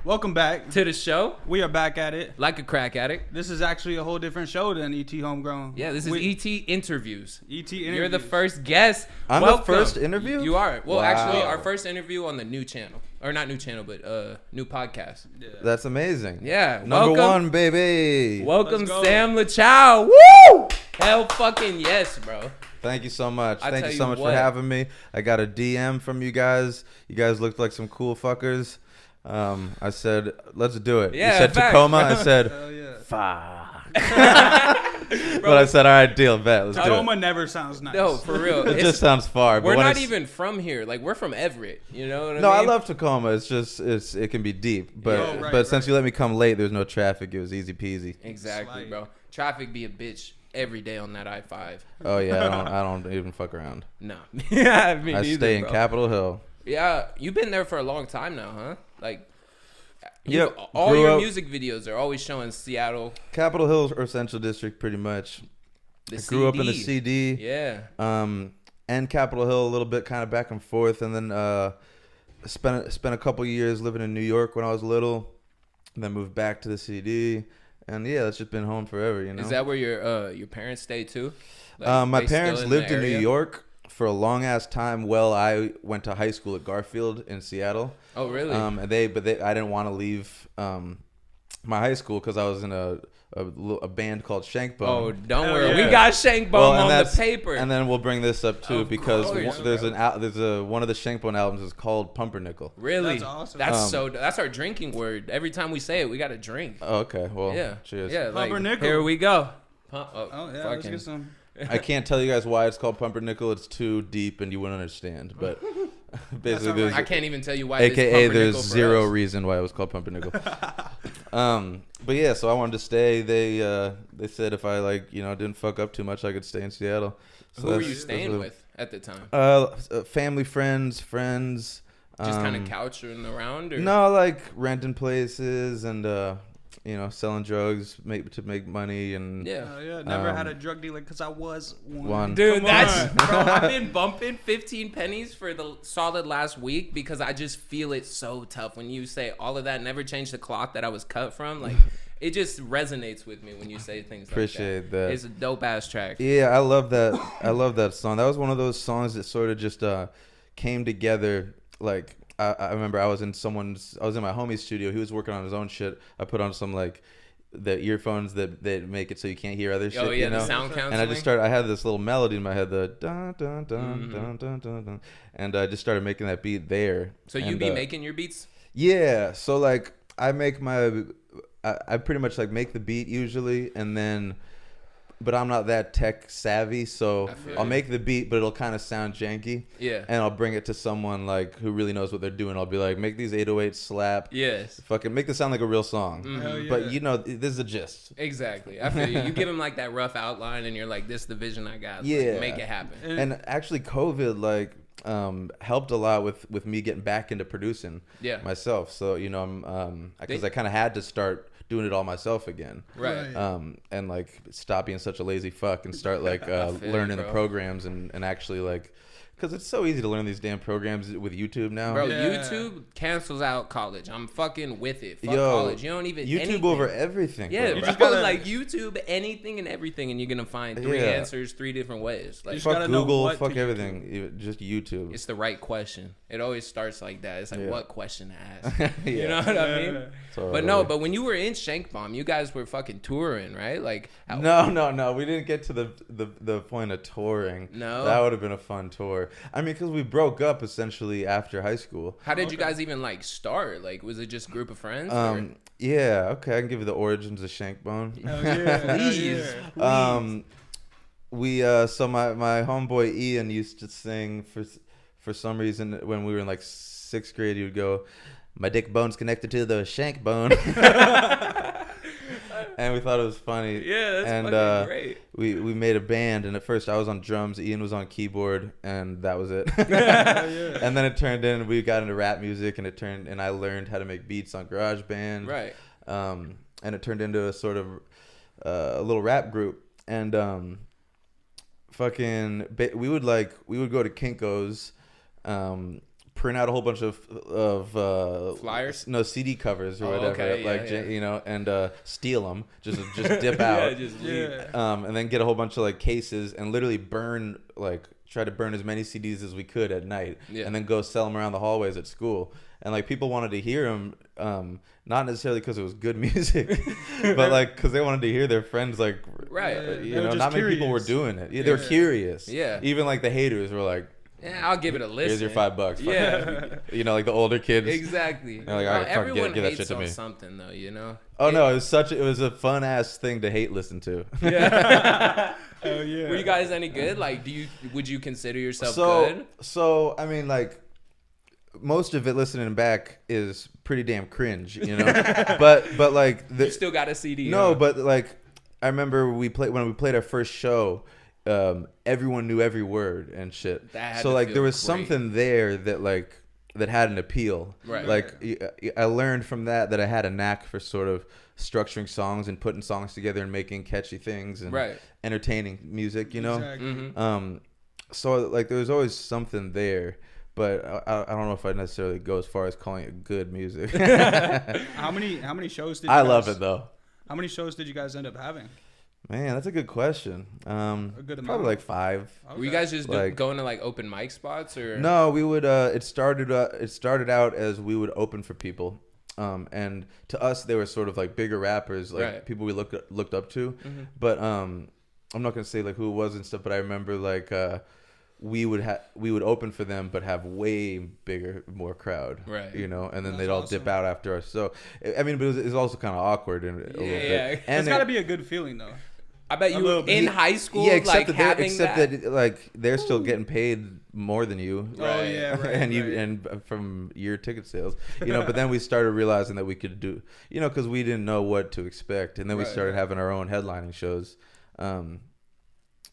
Welcome back to the show. We are back at it. Like a crack addict. This is actually a whole different show than ET Homegrown. Yeah, this is ET Interviews. ET Interviews. You're the first guest. I'm Welcome. the first interview? You are. Well, Wow. actually, our first interview on the new channel. Or not new channel, but new podcast. Yeah. That's amazing. Yeah. Number welcome, one, baby. Welcome, Let's go. Sam Lachow. Woo! Hell fucking yes, bro. Thank you so much. I Thank tell you so you much what. for having me. I got a DM from you guys. You guys looked like some cool fuckers. I said, let's do it. Yeah, you said facts, Tacoma. bro. I said, Hell yeah. fuck. But I said, all right, deal, bet. Let's do Tacoma it. never sounds nice. No, for real. It just sounds far. We're but when not it's- even from here. Like, we're from Everett. You know what I No, mean? I love Tacoma. It's just it can be deep, but Yeah. Oh, right, since you let me come late, there's no traffic. It was easy peasy. Exactly, Slight. bro. Traffic be a bitch every day on that I-5. Oh yeah, I don't even fuck around. No. Yeah, me I neither, stay in bro. Capitol Hill. Yeah, you've been there for a long time now, huh? Like, Yep, all grew your up- music videos are always showing Seattle. Capitol Hill or Central District, pretty much. The I grew up in the CD. CD. Yeah. And Capitol Hill a little bit, kind of back and forth, and then spent a couple years living in New York when I was little, and then moved back to the CD, and yeah, that's just been home forever, you know. Is that where your parents stay too? Like, My they still parents the lived in New area? York for a long ass time. Well, I went to high school at Garfield in Seattle. Oh, really? And I didn't want to leave my high school because I was in a band called Shankbone. Oh, don't Hell worry. yeah. We got Shankbone Well, and on the that's- paper. And then we'll bring this up too Of because course, there's bro. one of the Shankbone albums is called PumperNickle. Really? That's awesome. That's our drinking word. Every time we say it, we got to drink. Oh, okay. Well, Yeah. cheers. Yeah. Like, PumperNickle. here we go. Oh yeah, let's get some. I can't tell you guys why it's called PumperNickle. It's too deep and you wouldn't understand. But basically, all there's, I can't even tell you why. AKA it's there's pumpernickel for zero us. reason why it was called PumperNickle. But yeah, so I wanted to stay. They said if I didn't fuck up too much, I could stay in Seattle. So Who were that's- you that's staying really- with at the time? Family, friends. Just kind of couching around, or No, like renting places and selling drugs to make money and Yeah. Hell yeah, never had a drug dealer because I was one. Dude, Come that's on. bro. I've been bumping 15 pennies for the solid last week because I just feel it so tough when you say all of that. Never change the cloth that I was cut from. Like, it just resonates with me when you say things. Appreciate like that. It's a dope ass track. Yeah, I love that. I love that song. That was one of those songs that sort of just came together. Like I remember I was in my homie's studio. He was working on his own shit. I put on some the earphones that make it so you can't hear other shit. Oh yeah, you know? the sound counseling. And I just started. I had this little melody in my head, the dun dun dun dun dun dun dun, and I just started making that beat there. So you And, be making your beats? Yeah. So like I make I pretty much make the beat usually, and then. But I'm not that tech savvy, so I'll make the beat, but it'll kind of sound janky. Yeah. And I'll bring it to someone who really knows what they're doing. I'll be like, make these 808s slap. Yes. Fucking make this sound like a real song. Hell yeah. But this is a gist. Exactly. I feel you. You give him that rough outline, and you're like, "This is the vision I got. Yeah. Like, make it happen." And actually, COVID helped a lot with me getting back into producing. Yeah. Myself. So I'm because I kind of had to start doing it all myself again. Right. And stop being such a lazy fuck and start learning the bro. programs and actually because it's so easy to learn these damn programs with YouTube now. Bro, Yeah. YouTube cancels out college. I'm fucking with it. Fuck Yo, college. You don't even YouTube anything. over everything. Yeah, bro. You bro. just gotta- YouTube anything and everything, and you're gonna find three Yeah. answers 3 different ways. Like, just Fuck gotta know Google, what fuck to everything. Just YouTube. it's the right question. It always starts like that. It's like, Yeah. what question to ask? Yeah. You know what I mean? Totally. But when you were in Shankbomb, you guys were fucking touring, right? Like, No. We didn't get to the point of touring. No? That would have been a fun tour. I mean, because we broke up essentially after high school. How did you guys even start? Like, was it just a group of friends? Yeah. Okay, I can give you the origins of Shankbone. Hell yeah. Please. So my homeboy Ian used to sing for some reason when we were in 6th grade. He would go, "My dick bone's connected to the shank bone," and we thought it was funny. Yeah, that's and fucking great. We made a band, and at first I was on drums, Ian was on keyboard, and that was it. Yeah. And then it turned in, we got into rap music, and I learned how to make beats on GarageBand. Right. And it turned into a sort of a little rap group, and we would go to Kinko's print out a whole bunch of flyers, no CD covers or whatever, okay. like you know, and steal them, just dip out, and then get a whole bunch of like cases and literally try to burn as many CDs as we could at night, and then go sell them around the hallways at school. And like people wanted to hear them, not necessarily because it was good music, but like because they wanted to hear their friends like, you know, not many people were doing it. They were curious. Yeah. Even like the haters were like, yeah, I'll give it a listen. Here's your $5. Yeah. You know, like the older kids. Exactly. Like, all right, everyone give that hates shit to on me. something though, you know. Oh no, it was a fun ass thing to hate listen to. Yeah. Oh yeah. Were you guys any good? Like, would you consider yourself good? So I mean, like, most of it listening back is pretty damn cringe, you know. but like you still got a CD. No, but like I remember when we played our first show. Everyone knew every word and shit. So like there was something there that had an appeal. Right. Like I learned from that I had a knack for sort of structuring songs and putting songs together and making catchy things and entertaining music, you know. Exactly. Mm-hmm. So like there was always something there. But I don't know if I necessarily go as far as calling it good music. How many shows did you love it though. How many shows did you guys end up having? Man, that's a good question. A good amount. Probably like 5. Okay. Were you guys just going to like open mic spots or? No, we would. It started out as we would open for people, and to us they were sort of like bigger rappers, like people we looked up to. Mm-hmm. But I'm not gonna say like who it was and stuff. But I remember like we would open for them, but have way bigger, more crowd, right? You know, and then they'd all dip out after us. So I mean, but it was also kind of awkward and a little bit. And it's got to be a good feeling though. I bet you in high school, except like that like they're still getting paid more than you. Oh yeah, right. and from your ticket sales, you know. But then we started realizing that we could do, you know, because we didn't know what to expect, and then we started having our own headlining shows.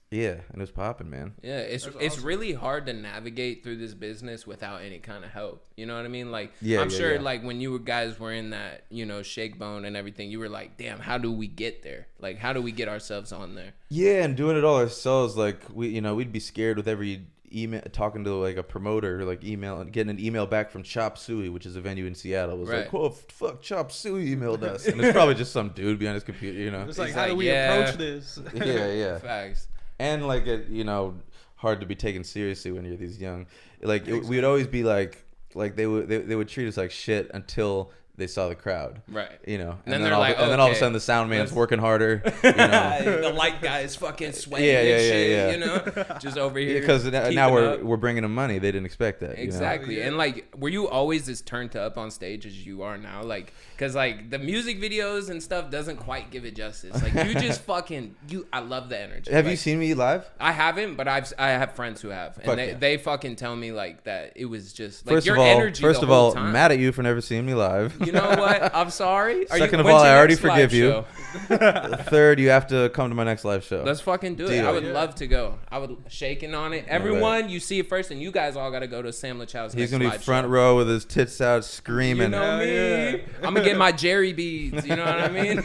Yeah, and it was popping, man. Yeah, it's awesome. really hard to navigate through this business without any kind of help. You know what I mean? Like, I'm sure, like when you guys were in that, you know, Shake Bone and everything, you were like, damn, how do we get there? Like, how do we get ourselves on there? Yeah, and doing it all ourselves, like we'd be scared with every email, talking to like a promoter, like email and getting an email back from Chop Suey, which is a venue in Seattle. It was like, oh fuck, Chop Suey emailed us, and it's probably just some dude behind his computer, you know. It's like, how do we approach this? Yeah. Facts. And like it, you know, hard to be taken seriously when you're these young. Like we'd always be like they would treat us like shit until they saw the crowd, right? You know, and then all of a sudden the sound man's working harder. You know? The light guy's fucking sweating and shit. You know, just over here. Because now we're bringing them money. They didn't expect that. Exactly. You know? And like, were you always as turned up on stage as you are now? Like, because like the music videos and stuff doesn't quite give it justice. Like you just I love the energy. Have you seen me live? I haven't, but I have friends who have, and they fucking tell me like that it was just like energy. First of all, mad at you for never seeing me live. You know what? I'm sorry. Second of all, I already forgive you. Third, you have to come to my next live show. Let's fucking do it. I would love to go. I would shaking on it. Everyone, you see it first, and you guys all got to go to Sam Lachow's. He's gonna be front row with his tits out, screaming. You know me. I'm gonna get my Jerry beads. You know what I mean?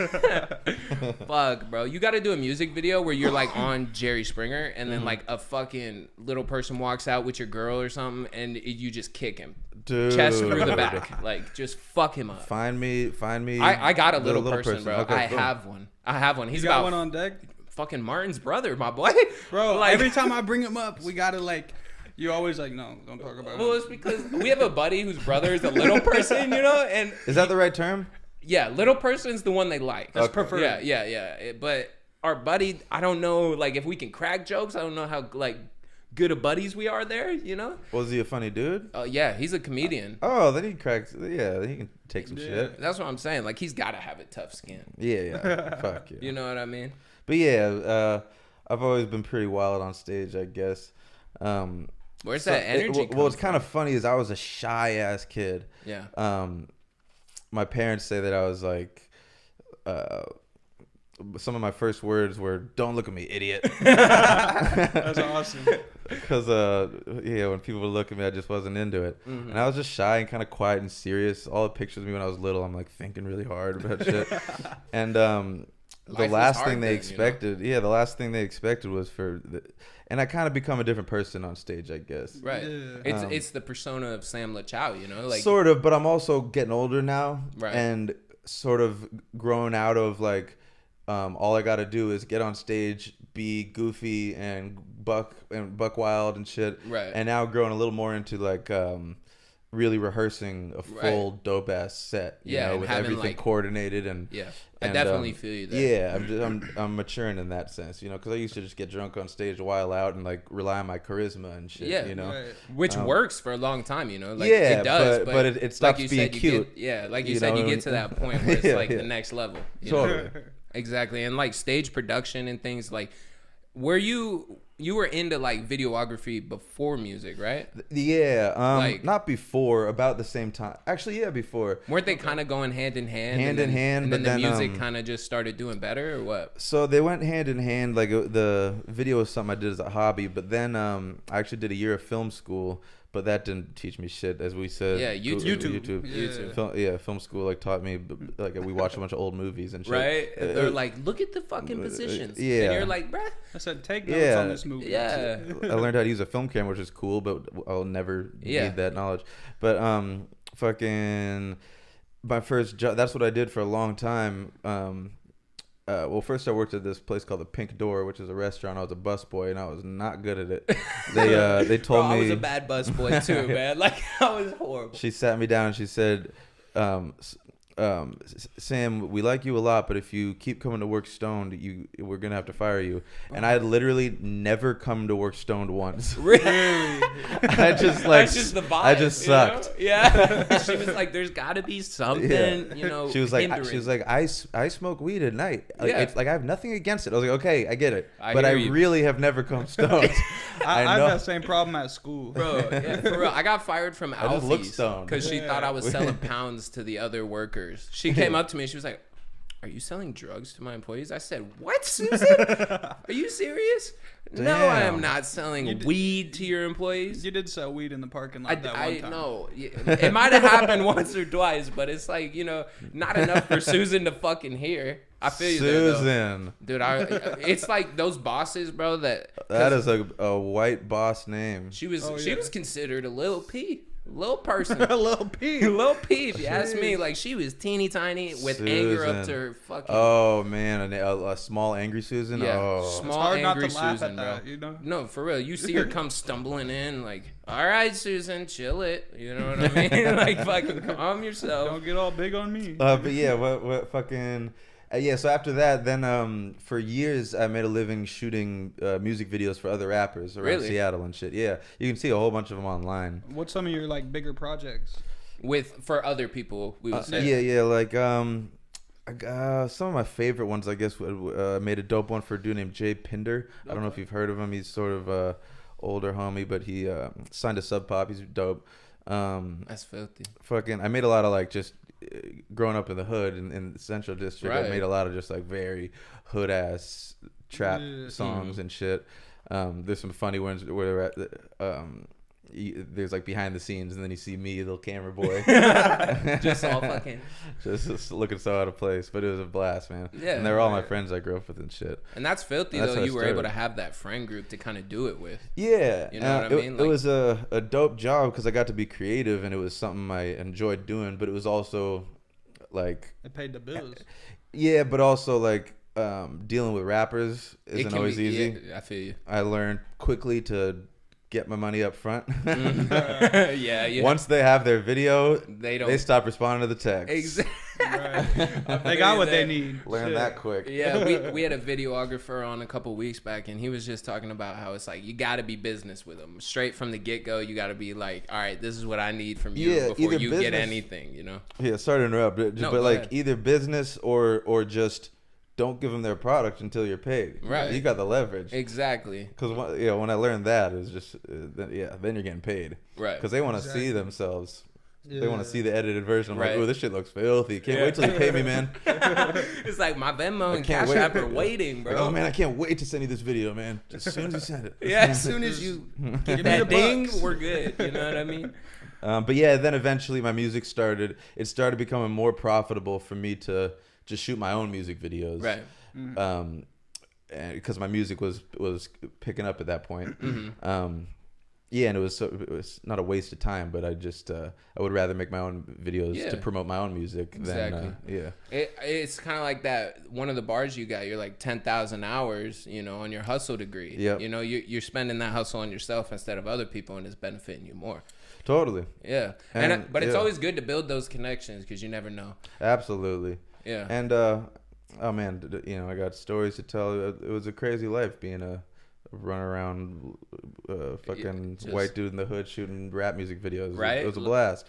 Fuck, bro. You got to do a music video where you're like on Jerry Springer, and then like a fucking little person walks out with your girl or something, and you just kick him. Dude. Chest through the back, like just fuck him up. Find me. I got a little person, bro. Okay, I have one. He's got one on deck. Fucking Martin's brother, my boy. Bro, like every time I bring him up, we gotta like. You always like, no, don't talk about it. Well, it's because we have a buddy whose brother is a little person, you know, and is that the right term? Yeah, little person's the one they like. That's preferred. Yeah. But our buddy, I don't know, like if we can crack jokes. I don't know how like good of buddies we are there, you know? Was he a funny dude? Yeah, he's a comedian. Then he cracks. Yeah, he can take some shit. That's what I'm saying. Like he's got to have a tough skin. Yeah. Fuck yeah. You know what I mean? But yeah, I've always been pretty wild on stage, I guess. Where's that energy? What's kind of funny is I was a shy ass kid. Yeah. My parents say that I was like, some of my first words were, "Don't look at me, idiot." That's awesome. Because when people would look at me, I just wasn't into it, and I was just shy and kind of quiet and serious. All the pictures of me when I was little, I'm like thinking really hard about shit, and the last thing they expected. You know? Yeah, the last thing they expected was and I kind of become a different person on stage, I guess. Right. Yeah. It's the persona of Sam Lachow, you know, like sort of. But I'm also getting older now, right? And sort of grown out of like, all I got to do is get on stage, be goofy and buck wild and shit. Right. And now growing a little more into like. Really rehearsing a full dope ass set, you know, with everything like, coordinated and I definitely feel you there. Yeah, I'm maturing in that sense, you know, because I used to just get drunk on stage, while out, and like rely on my charisma and shit, you know, which works for a long time, you know, like it does, but it stops like being cute. Like you said, you get to that point where it's like the next level. Totally, exactly, and like stage production and things like. Were you were into like videography before music, right? Yeah, like, not before, about the same time. Actually, yeah, before. Weren't they kind of going hand in hand? Hand in hand, and then the music kind of just started doing better, or what? So they went hand in hand. Like the video was something I did as a hobby, but then I actually did a year of film school. But that didn't teach me shit, as we said. Yeah, YouTube. Film school like taught me, like we watched a bunch of old movies and shit. Right? They're like, look at the fucking positions. Yeah. And you're like, bruh. I said, take notes on this movie. Yeah. I learned how to use a film camera, which is cool, but I'll never need that knowledge. But fucking my first job, that's what I did for a long time. Well, first I worked at this place called the Pink Door, which is a restaurant. I was a busboy, and I was not good at it. They told me I was a bad busboy too, man. Like I was horrible. She sat me down and she said, Sam, we like you a lot, but if you keep coming to work stoned, we're gonna have to fire you. And I had literally never come to work stoned once. Really? I just like that's just the vibe. I just sucked. You know? Yeah. She was like, "There's got to be something, you know." She was like, I smoke weed at night. Like, it's like I have nothing against it. I was like, okay, I get it, but I really have never come stoned. I have that same problem at school, bro. Yeah, for real. I got fired from Alfie's stoned because she thought I was selling pounds to the other workers. She came up to me. She was like, "Are you selling drugs to my employees?" I said, "What, Susan? Are you serious?" Damn. No, I am not selling weed to your employees. You did sell weed in the parking lot that one time. No, it might have happened once or twice, but it's like, you know, not enough for Susan to fucking hear. I feel you there, Susan. Dude, it's like those bosses, bro. That is a white boss name. She was considered a little P. Little person. A little P. If you ask me. Like, she was teeny tiny with anger up to her fucking... Oh, man. A small angry Susan? Yeah. Oh. Small angry Susan, bro. That, you know? No, for real. You see her come stumbling in like, all right, Susan, chill it. You know what I mean? Like, fucking calm yourself. Don't get all big on me. But yeah, what fucking... yeah, so after that, then for years I made a living shooting music videos for other rappers around Seattle and shit. Yeah, you can see a whole bunch of them online. What's some of your like bigger projects? For other people, we would say. Yeah, like some of my favorite ones, I guess. I made a dope one for a dude named Jay Pinder. I don't know if you've heard of him. He's sort of a older homie, but he signed to Sub Pop. He's dope. That's filthy. Fucking, I made a lot of like just. Growing up in the hood in the Central District, I made a lot of just like very hood ass trap songs and shit. There's some funny ones where there's like behind the scenes, and then you see me, little camera boy, just all fucking, just looking so out of place. But it was a blast, man. Yeah, and they were all my friends I grew up with and shit. And that's filthy though. You were able to have that friend group to kind of do it with. Yeah, you know what I mean. It was a dope job because I got to be creative, and it was something I enjoyed doing. But it was also like it paid the bills. Yeah, but also like. Dealing with rappers isn't always easy. Yeah, I feel you. I learned quickly to get my money up front. Yeah. Once they have their video, they stop responding to the text. Exactly. Right. They got what they need. Learn that quick. Yeah, we had a videographer on a couple weeks back, and he was just talking about how it's like you got to be business with them straight from the get go. You got to be like, all right, this is what I need from you before you get anything. You know. Yeah, sorry to interrupt, but like either business or just. Don't give them their product until you're paid. Right. You got the leverage. Exactly. Because when I learned that, it was just, then you're getting paid. Right. Because they want to see themselves. Yeah. They want to see the edited version. I'm like, oh, this shit looks filthy. Can't wait till you pay me, man. It's like my Venmo and Cash App are waiting, bro. Oh, man, I can't wait to send you this video, man. As soon as you send it. Yeah, as soon as you get that ding, we're good. You know what I mean? But yeah, then eventually my music started. It started becoming more profitable for me to just shoot my own music videos. Right. And because my music was picking up at that point. Yeah, and it was not a waste of time, but I would rather make my own videos to promote my own music than It's kind of like that one of the bars you got. You're like 10,000 hours, on your hustle degree. Yep. You're spending that hustle on yourself instead of other people, and it's benefiting you more. Totally. Yeah, but it's always good to build those connections because you never know. Absolutely. Yeah. And oh man, I got stories to tell. It was a crazy life being a run around fucking white dude in the hood shooting rap music videos. Right? It was a blast.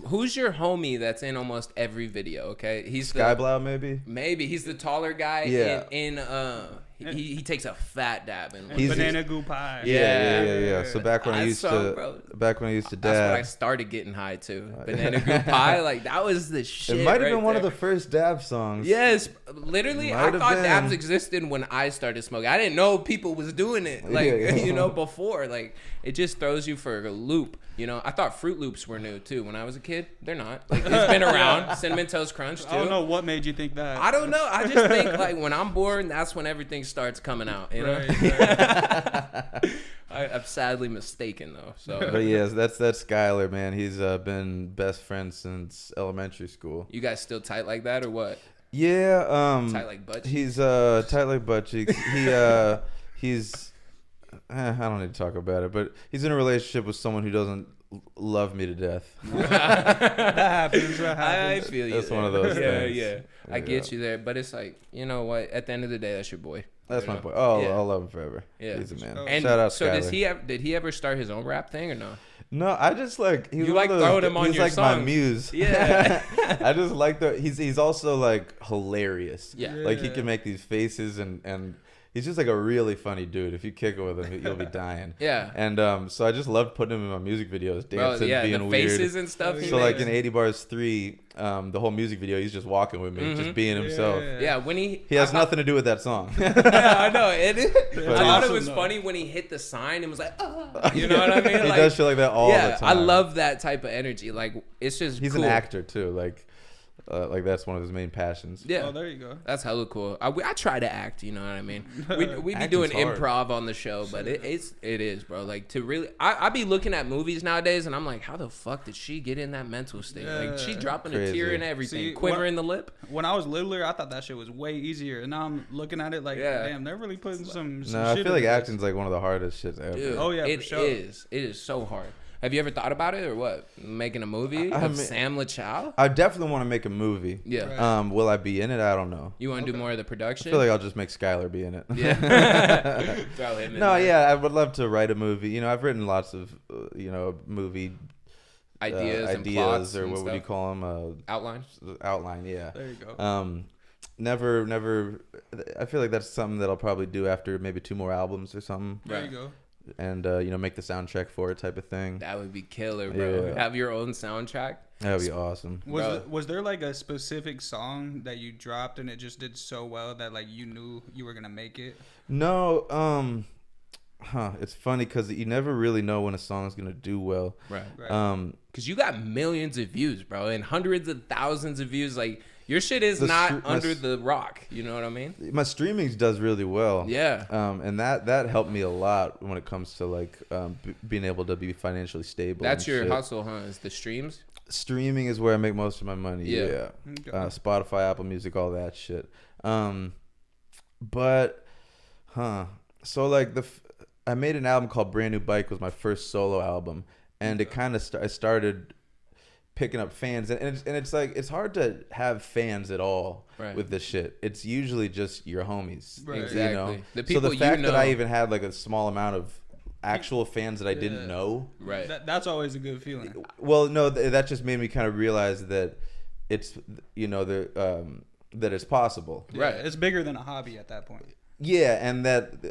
Who's your homie that's in almost every video? Okay, he's Skyblow, maybe. Maybe he's the taller guy. Yeah. He takes a fat dab in He's banana goo pie. Yeah. So back when I used to dab, that's what I started getting high to. Banana goo pie, like that was the shit. It might have been one of the first dab songs. Yes, literally. I thought dabs existed when I started smoking. I didn't know people was doing it. Like before. Like it just throws you for a loop. I thought Fruit Loops were new too when I was a kid. They're not. Like it's been around. Cinnamon Toast Crunch too. I don't know what made you think that. I don't know. I just think like when I'm born, that's when everything starts coming out. Right. I'm sadly mistaken though. So. But yes, that's Skylar, man. He's been best friends since elementary school. You guys still tight like that or what? Yeah. Tight like butt cheeks? He's tight like butt cheeks. He's. I don't need to talk about it, but he's in a relationship with someone who doesn't love me to death. That happens. I feel you. That's there. one of those things. Yeah. I get you there, but it's like, you know what? At the end of the day, that's your boy. That's my boy. Oh, I'll love him forever. Yeah. He's a man. And shout out so Skyler. did he ever start his own rap thing or no? No, I just like you like throwing him on he's your like songs. my muse. Yeah. I just like he's also like hilarious. Yeah. Like he can make these faces and he's just like a really funny dude. If you kick it with him, you'll be dying. Yeah. And so I just loved putting him in my music videos, dancing, being the weird. faces and stuff. So like in 80 Bars 3, the whole music video, he's just walking with me, just being himself. Yeah, when he has nothing to do with that song. Yeah, I know. I thought it was awesome, funny when he hit the sign and was like, oh, you know what I mean? He Like, does shit like that all the time. I love that type of energy. Like it's just he's cool. an actor too. Like that's one of his main passions. Yeah. Oh, there you go. That's hella cool. I try to act, you know what I mean? We be Acting's doing hard. improv on the show, but it is, bro. Like to really, I be looking at movies nowadays and I'm like, how the fuck did she get in that mental state? Like she dropping a tear and everything, See, quivering the lip. When I was littler, I thought that shit was way easier, and now I'm looking at it like, damn, they're really putting some No, I shit feel like into this. acting's like one of the hardest shits ever. Dude, Oh, yeah, for it sure. is. It is so hard. Have you ever thought about it or what? Making a movie of Sam Lachow? I definitely want to make a movie. Yeah. Right. Will I be in it? I don't know. You want to do more of the I production? feel like I'll just make Skylar be in it. Yeah. Throw him in No, there. yeah, I would love to write a movie. I've written lots of, movie Ideas and plots or and what stuff. would you call them? Outline. Outline, yeah. There you go. Never. I feel like that's something that I'll probably do after maybe 2 more albums or something. There you go. And make the soundtrack for it type of thing. That would be killer, bro. Yeah. Have your own soundtrack. That would be awesome. Was there like a specific song that you dropped and it just did so well that like you knew you were gonna make it? No. It's funny because you never really know when a song's gonna do well. Right. Because you got millions of views, bro, and hundreds of thousands of views. Like your shit is not under the rock. You know what I mean? my streaming does really well. Yeah. And that helped me a lot when it comes to like being able to be financially stable. That's and your shit. hustle, huh? Is the streams? Streaming is where I make most of my money. Yeah. Okay. Spotify, Apple Music, all that shit. So like I made an album called Brand New Bike, was my first solo album, and it kind of I started picking up fans, and it's like it's hard to have fans at all with this shit. It's usually just your homies. Right. Exactly. The So people the fact you know. that I even had like a small amount of actual fans that I didn't know. Right. That's always a good feeling. Well, no, that just made me kind of realize that it's that it's possible. Yeah, it's bigger than a hobby at that point. Yeah, and that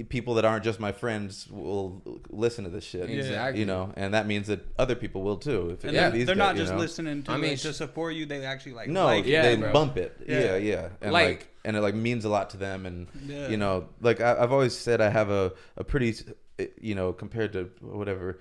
people that aren't just my friends will listen to this shit. Exactly. And that means that other people will too. If And these they're guys, not just listening to to support you. They actually like No, like they it. bump it. Yeah. Yeah. And Like- and it like means a lot to them. And Yeah. like I've always said, I have a pretty, compared to whatever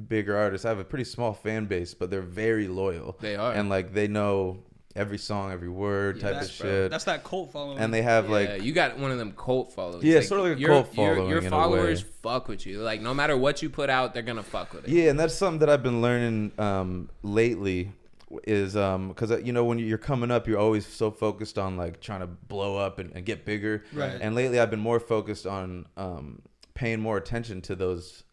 bigger artists, I have a pretty small fan base, but they're very loyal. They are. And like they know every song, every word type of That's, shit. That's that cult following. And they have Yeah, you got one of them cult followers. Yeah, sort of like a cult following Your in a followers way. fuck with you. Like no matter what you put out, they're gonna fuck with it. Yeah, and that's something that I've been learning lately. Is because when you're coming up, you're always so focused on like trying to blow up and get bigger. Right. And lately, I've been more focused on paying more attention to those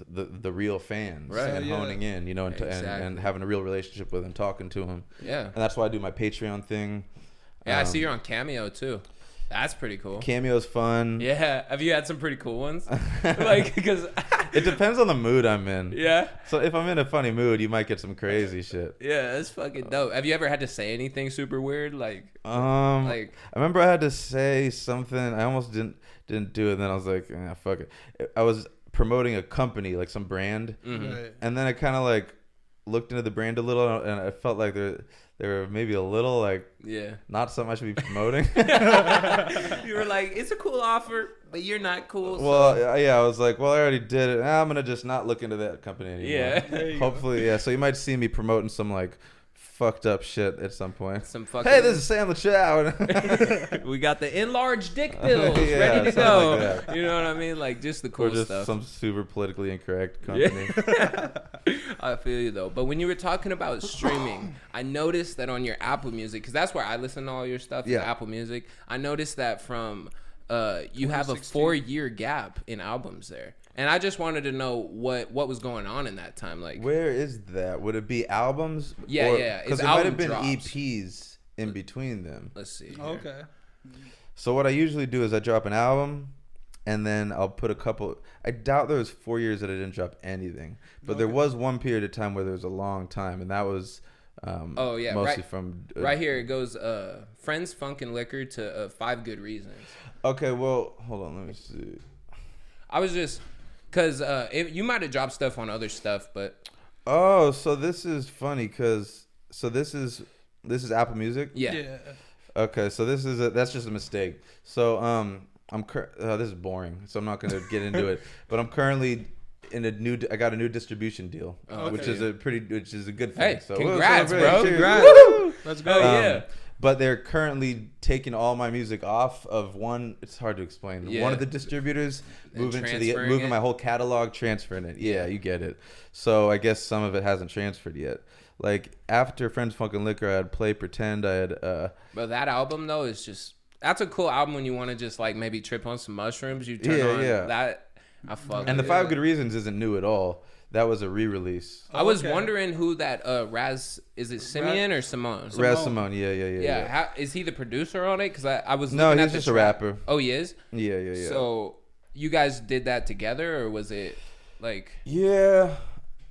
the real fans, Right. and honing in, and, Exactly. and having a real relationship with them, talking to them. Yeah. And that's why I do my Patreon thing. Yeah, I see you're on Cameo too. That's pretty cool. Cameo's fun. Yeah. Have you had some pretty cool ones? Like, because It depends on the mood I'm in. yeah. So if I'm in a funny mood, you might get some crazy shit. Yeah, that's fucking dope. Have you ever had to say anything super weird? Like, I remember I had to say something. I almost didn't do it. And then I was like, fuck it. I was promoting a company, like some brand, Right. and then I kind of like looked into the brand a little, and I felt like they were maybe a little like yeah. not something I should be promoting. You were like, it's a cool offer, but you're not cool. Well, yeah, I was like, well, I already did it. I'm gonna just not look into that company anymore. Yeah. There you go. Hopefully, yeah. So you might see me promoting some like fucked up shit at some point. Some fucking. Hey, this is Sam Lachow. We got the enlarged dick pills Yeah, ready to something go. like that. You know what I mean? Like just the Or cool just stuff. some super politically incorrect company. Yeah. I feel you though. But when you were talking about streaming, I noticed that on your Apple Music, because that's where I listen to all your stuff. Yeah. Is Apple Music. I noticed that from you have a 2016. 4-year gap in albums there, and I just wanted to know what was going on in that time. Like, Where is that? Would it be albums? Yeah, yeah, it's Because it might have album been drops. EPs in between them. let's see. here. Okay. So what I usually do is I drop an album, and then I'll put a couple. I doubt there was 4 years that I didn't drop anything, but there Okay. was one period of time where there was a long time, and that was Oh, yeah, mostly right- from Right here it goes. Friends, Funk, and Liquor to 5 Good Reasons. Okay, well, hold on, let me see. I was just because you might have dropped stuff on other stuff, but Oh, so this is funny because this is Apple Music. yeah. Okay, so that's just a mistake. So this is boring, so I'm not gonna get into it. But I'm currently I got a new distribution deal, Oh, which okay. is a good thing. Hey, so congrats, we'll bro. celebrate. Cheers. Congrats. Woo! Let's go. Oh, yeah. But they're currently taking all my music off of one. It's hard to explain. Yeah. One of the distributors And moving transferring it? my whole catalog, transferring it. Yeah, you get it. So I guess some of it hasn't transferred yet. Like after Friends, Funk, and Liquor, I had Play Pretend. I had But that album though is just that's a cool album when you want to just like maybe trip on some mushrooms. You turn on that. I fuck. and the with 5 it. Good Reasons isn't new at all. That was a re-release. I was Okay. wondering who that Raz is. It Simeon or Simone? Raz Simone, yeah. Yeah. How, is he the producer on it? Because I was No, looking he's at the just a track. rapper. Oh, he is. Yeah. So you guys did that together, or was it like? Yeah.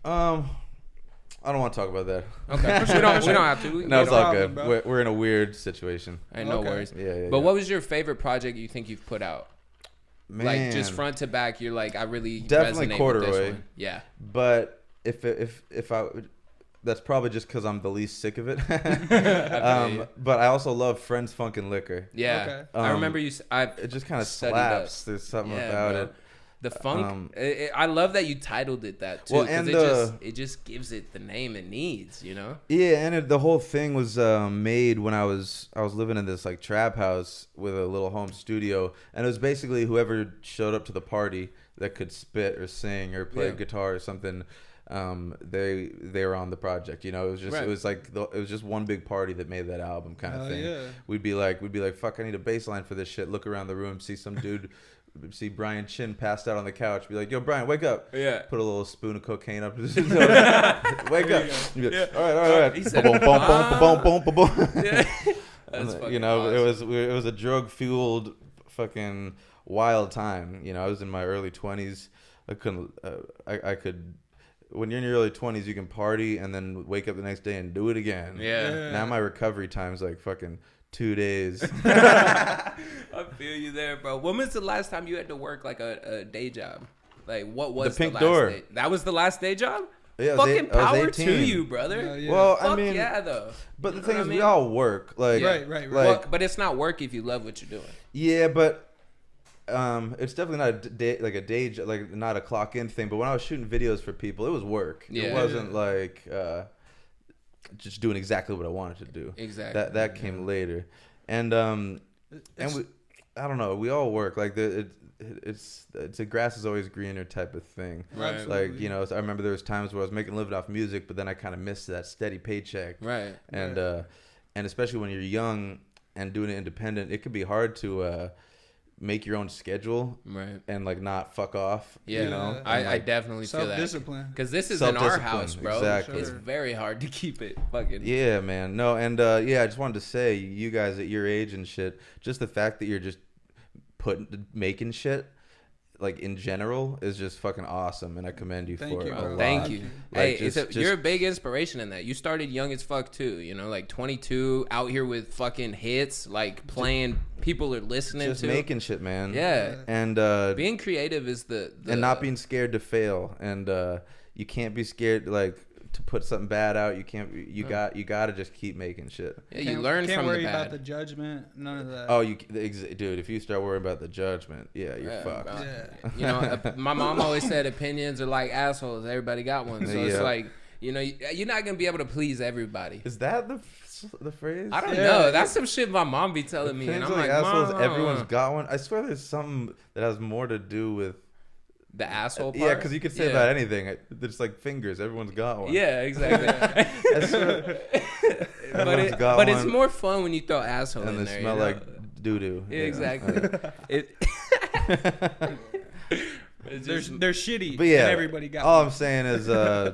I don't want to talk about that. Okay, we don't have to. We can No, get it's on. all problem, good. bro. We're in a weird situation. Ain't no Okay. worries. Yeah. But what was your favorite project you think you've put out? Man. Like just front to back, you're like, I really Definitely resonate with Corduroy. this one. Yeah. But if I, that's probably just because I'm the least sick of it. you. But I also love Friends, Funk, and Liquor. Yeah. Okay. I remember you. I It just kind of Studied slaps. There's something about bro. it. The funk. I love that you titled it that too. Well, 'cause and it just gives it the name it needs. You know. Yeah, and the whole thing was made when I was living in this like trap house with a little home studio, and it was basically whoever showed up to the party that could spit or sing or play Yeah. guitar or something. They were on the project. It was just Right. it was like it was just one big party that made that album kind of Hell thing. yeah. We'd be like, fuck, I need a bass line for this shit. Look around the room, see some dude. See Brian Chin passed out on the couch. Be like, yo, Brian, wake up. Yeah. Put a little spoon of cocaine up his nose. Wake up. You'd be like, all right. He said, Boom, boom, boom, boom, boom, boom, boom. Yeah. That's fucking awesome. it was a drug fueled fucking wild time. I was in my early 20s. I couldn't. I could. When you're in your early 20s, you can party and then wake up the next day and do it again. Yeah. Now my recovery time's like fucking 2 days. I feel you there, bro. When was the last time you had to work like a day job? Like what was The Pink last Door. day? That was the last day job? Yeah, I was Fucking I was power to 18. you, brother. Yeah, yeah. Well, Fuck I mean, yeah, though. but the You know thing what is, I we mean? all work. Like, Yeah. Right. Like, Well, but it's not work if you love what you're doing. yeah, but it's definitely not a day, like a day, like not a clock in thing. But when I was shooting videos for people, it was work. Yeah. It wasn't like just doing exactly what I wanted to do. Exactly. That came later, and we, I don't know. We all work like it's a grass is always greener type of thing. Right. Absolutely. Like, you know, I remember there was times where I was making a living off music, but then I kind of missed that steady paycheck. Right. And and especially when you're young and doing it independent, it could be hard to make your own schedule. Right. And like not fuck off. Yeah. You know. I definitely feel that. Self-discipline. Because this is in our Self-discipline, house, bro. exactly. It's very hard to keep it fucking. Yeah, man. No, and yeah, I just wanted to say, you guys at your age and shit, just the fact that you're just making shit, like in general, is just fucking awesome, and I commend you Thank for you, it a bro. lot. Thank you. Like, Hey, just- you're a big inspiration in that. You started young as fuck too. You know, like 22, out here with fucking hits, like playing. People are listening just to. making shit, man. Yeah. And Being creative is the and not being scared to fail, and you can't be scared like to put something bad out. You can't. You got to just keep making shit. Yeah, you learn Can't from worry the bad. about the judgment. None of that. Oh, dude, if you start worrying about the judgment, yeah, you're fucked. bro. Yeah. You know, my mom always said opinions are like assholes. Everybody got one. So it's Yeah. like, you know, you're not gonna be able to please everybody. Is that the phrase? I don't Yeah. know. That's some shit my mom be telling me, and Opinions I'm are like, assholes. Mom, Everyone's got one. I swear, there's something that has more to do with. the asshole part. Yeah, because you could say Yeah. about anything. There's like fingers. Everyone's got one. Yeah, exactly. I swear. Everyone's got but it's one, more fun when you throw asshole and in they there. smell you know? like doo doo. Yeah, exactly. It's They're just- shitty. But yeah, and everybody got all one. I'm saying is, I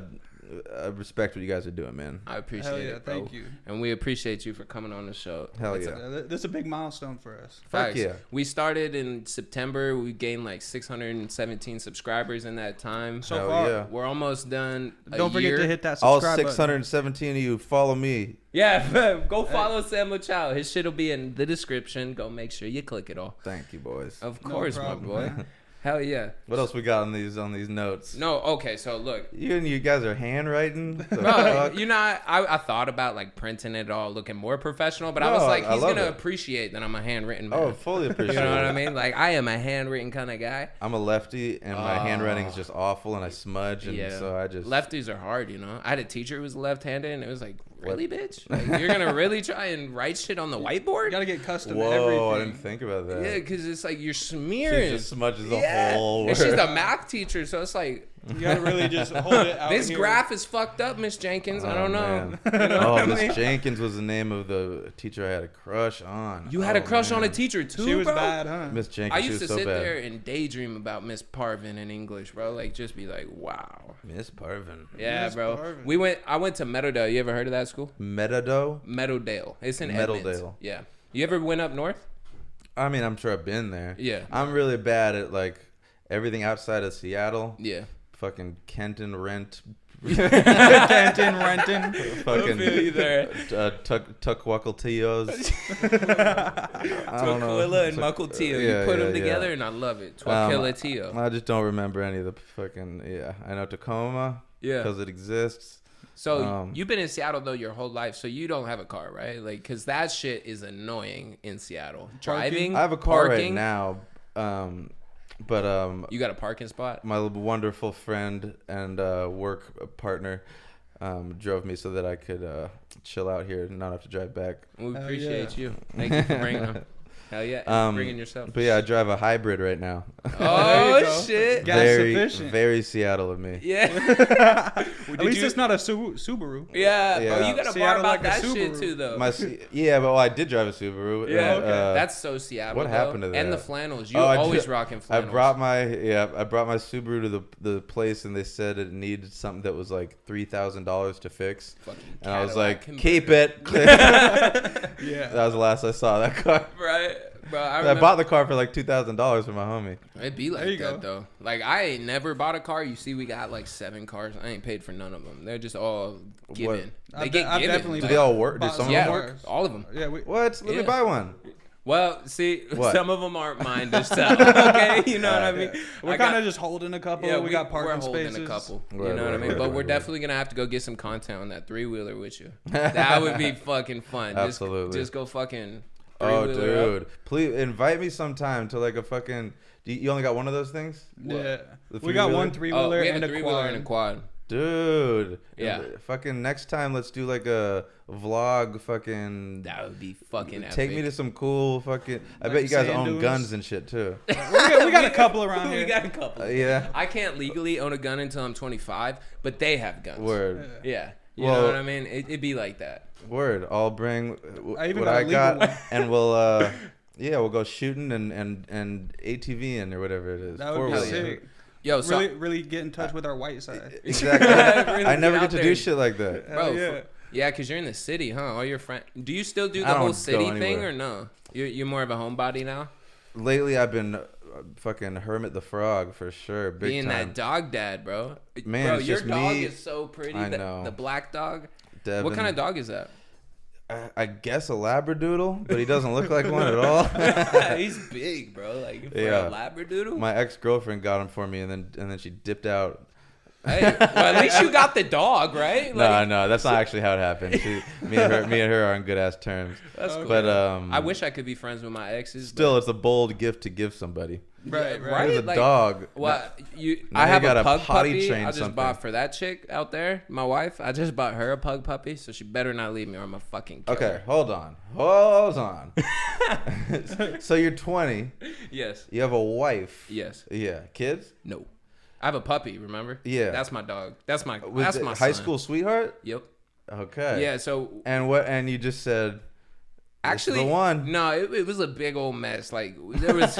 respect what you guys are doing, man. I appreciate Hell yeah, it, bro. thank you. And we appreciate you for coming on the show. Hell It's yeah. This is a big milestone for us. Fuck Facts. yeah. We started in September. We gained like 617 subscribers in that time. So Hell far. yeah. We're almost done. Don't forget to hit that All subscribe button. 617 of you, follow me. Yeah, go follow Sam Lachow. His shit will be in the description. Go make sure you click it all. Thank you, boys. Of No course, problem, my boy. man. Hell yeah. What else we got on these notes? No, okay, so look. You guys are handwriting. The Bro, fuck? you know, I thought about like printing it all, looking more professional, but I No, was like, I he's love gonna it. appreciate that I'm a handwritten man. Oh, fully You appreciate know what it. I mean? Like, I am a handwritten kind of guy. I'm a lefty, and my handwriting is just awful, and I smudge, and Yeah. so I just Lefties are hard, you know. I had a teacher who was left-handed, and it was like, really, bitch? Like, you're gonna really try and write shit on the You whiteboard? gotta get custom to Whoa, everything. I didn't think about that. Yeah, because it's like you're She smearing. just smudges the Yeah. whole And word. she's a math teacher, so it's like, You gotta really just hold it out. this here. graph is fucked up, Miss Jenkins. I don't know. Man. You know Oh, what I Miss mean? Jenkins was the name of the teacher I had a crush on. You had a Oh, crush on a man. teacher too, She was bro? bad, huh? Miss Jenkins. I she used was to so sit bad. there and daydream about Miss Parvin in English, bro. Like, just be like, wow. Miss Parvin. Yeah, Miss bro. Parvin. I went to Meadowdale. You ever heard of that school? Meadow. Meadowdale. It's in Meadowdale. Edmonds. Yeah. You ever went up north? I mean, I'm sure I've been there. Yeah. I'm really bad at like everything outside of Seattle. Yeah. Fucking Kenton, Rent, Canton, Renton. fucking feel you there. Tuckwuckleteos. Twaquilla and Muckleteo. Yeah, You put yeah, them yeah. together, and I love it. Twaquilla. I just don't remember any of the fucking. Yeah, I know Tacoma. Yeah. Because it exists. So you've been in Seattle though your whole life, so you don't have a car, right? Like, cause that shit is annoying in Seattle. Driving. I have a car parking, right now. But You got a parking spot? my wonderful friend and work partner drove me so that I could chill out here and not have to drive back. We Hell appreciate yeah. you. Thank you for bringing them. Hell yeah, and bringing yourself. But yeah, I drive a hybrid right now. There you Oh go. shit! Gas very, efficient. very Seattle of me. Yeah, At least it's not a Subaru. yeah. Yeah. Bro, you gotta Seattle bar about like a that shit Subaru. too, though. Yeah, but I did drive a Subaru. Yeah, and, that's so Seattle. what though. happened to And the that? flannels. You Oh, I always did- rocking I flannels. brought my Subaru to the place, and they said it needed something that was like $3,000 to fix, Fucking and I was Cadillac like, keep it. Yeah. That was the last I saw that car. right, bro. I I remember. bought the car for like $2,000 for my homie. It'd be like There you that go. though. Like, I ain't never bought a car. You see, we got like 7 cars. I ain't paid for none of them. They're just all given. They I've get I've given. definitely Do they all work? Do bought some of yeah, them work? all of them. Yeah, What? Let Yeah. me buy one. Well, see, What? some of them aren't mine to sell. Okay, you know what I mean. we're I kind got- of just holding a couple. Yeah, we got parking we're holding spaces. a couple. You Right, know what I right, mean? right, But right, we're right. definitely gonna have to go get some content on that 3-wheeler with you. That would be fucking fun. Absolutely. Just go fucking. Oh, 3-wheeler up. dude. Please invite me sometime to like a fucking. You only got one of those things? Yeah, The we got one three-wheeler? Oh, 3-wheeler we have and a a 3-wheeler quad. and a quad. Dude. Yeah. Fucking next time, let's do like a vlog. Fucking. That would be fucking epic. Take me to some cool fucking. I Like bet you guys sand own dunes. guns and shit too. We got a couple around We here. got a couple. Yeah. I can't legally own a gun until I'm 25, but they have guns. Word. Yeah. You Well- know what I mean? It'd be like that. Word. I'll bring I even what got a I legal got, one. and we'll we'll go shooting and ATV in or whatever it is. That would be Four-wheeler. sick. Yo, so Really get in touch with our white side. Exactly. Really I never get get out to there. do shit like that. bro, Hell yeah. yeah, because you're in the city, huh? All your friends. Do you still do I the don't whole go city thing anywhere. or no? You're more of a homebody now. Lately, I've been fucking Hermit the Frog for sure. Big Being time. that dog dad, bro. Man, bro, it's your just dog me. is so pretty. I the, know. The black dog. Devin, What kind of dog is that? I guess a Labradoodle, but he doesn't look like one at all. He's big, bro. Like for Yeah. a Labradoodle. My ex-girlfriend got him for me, and then she dipped out. Hey, well, at least you got the dog, right? No, that's not actually how it happened. Me and her are on good ass terms. That's cool. But I wish I could be friends with my exes. still, it's a bold gift to give somebody. Right, right. right. It's a Like, dog. Well, Now I you have a gotta pug potty puppy. train I just something. bought for that chick out there, my wife. I just bought her a pug puppy, so she better not leave me or I'm a fucking kill Okay, her. hold on. So you're 20. Yes. You have a wife. Yes. Yeah. Kids? No. I have a puppy. Remember? Yeah. That's my dog. That's my. Was That's it my high son. school sweetheart? Yep. Okay. Yeah. So And what? And you just said. actually, the one. No, it was a big old mess. Like there was,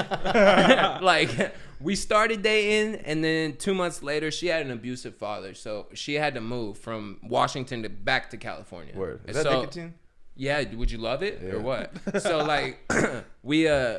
like we started dating, and then 2 months later, she had an abusive father, so she had to move from Washington to back to California. Word. Is And that so, nicotine? Yeah, would you love it Yeah. or what? So like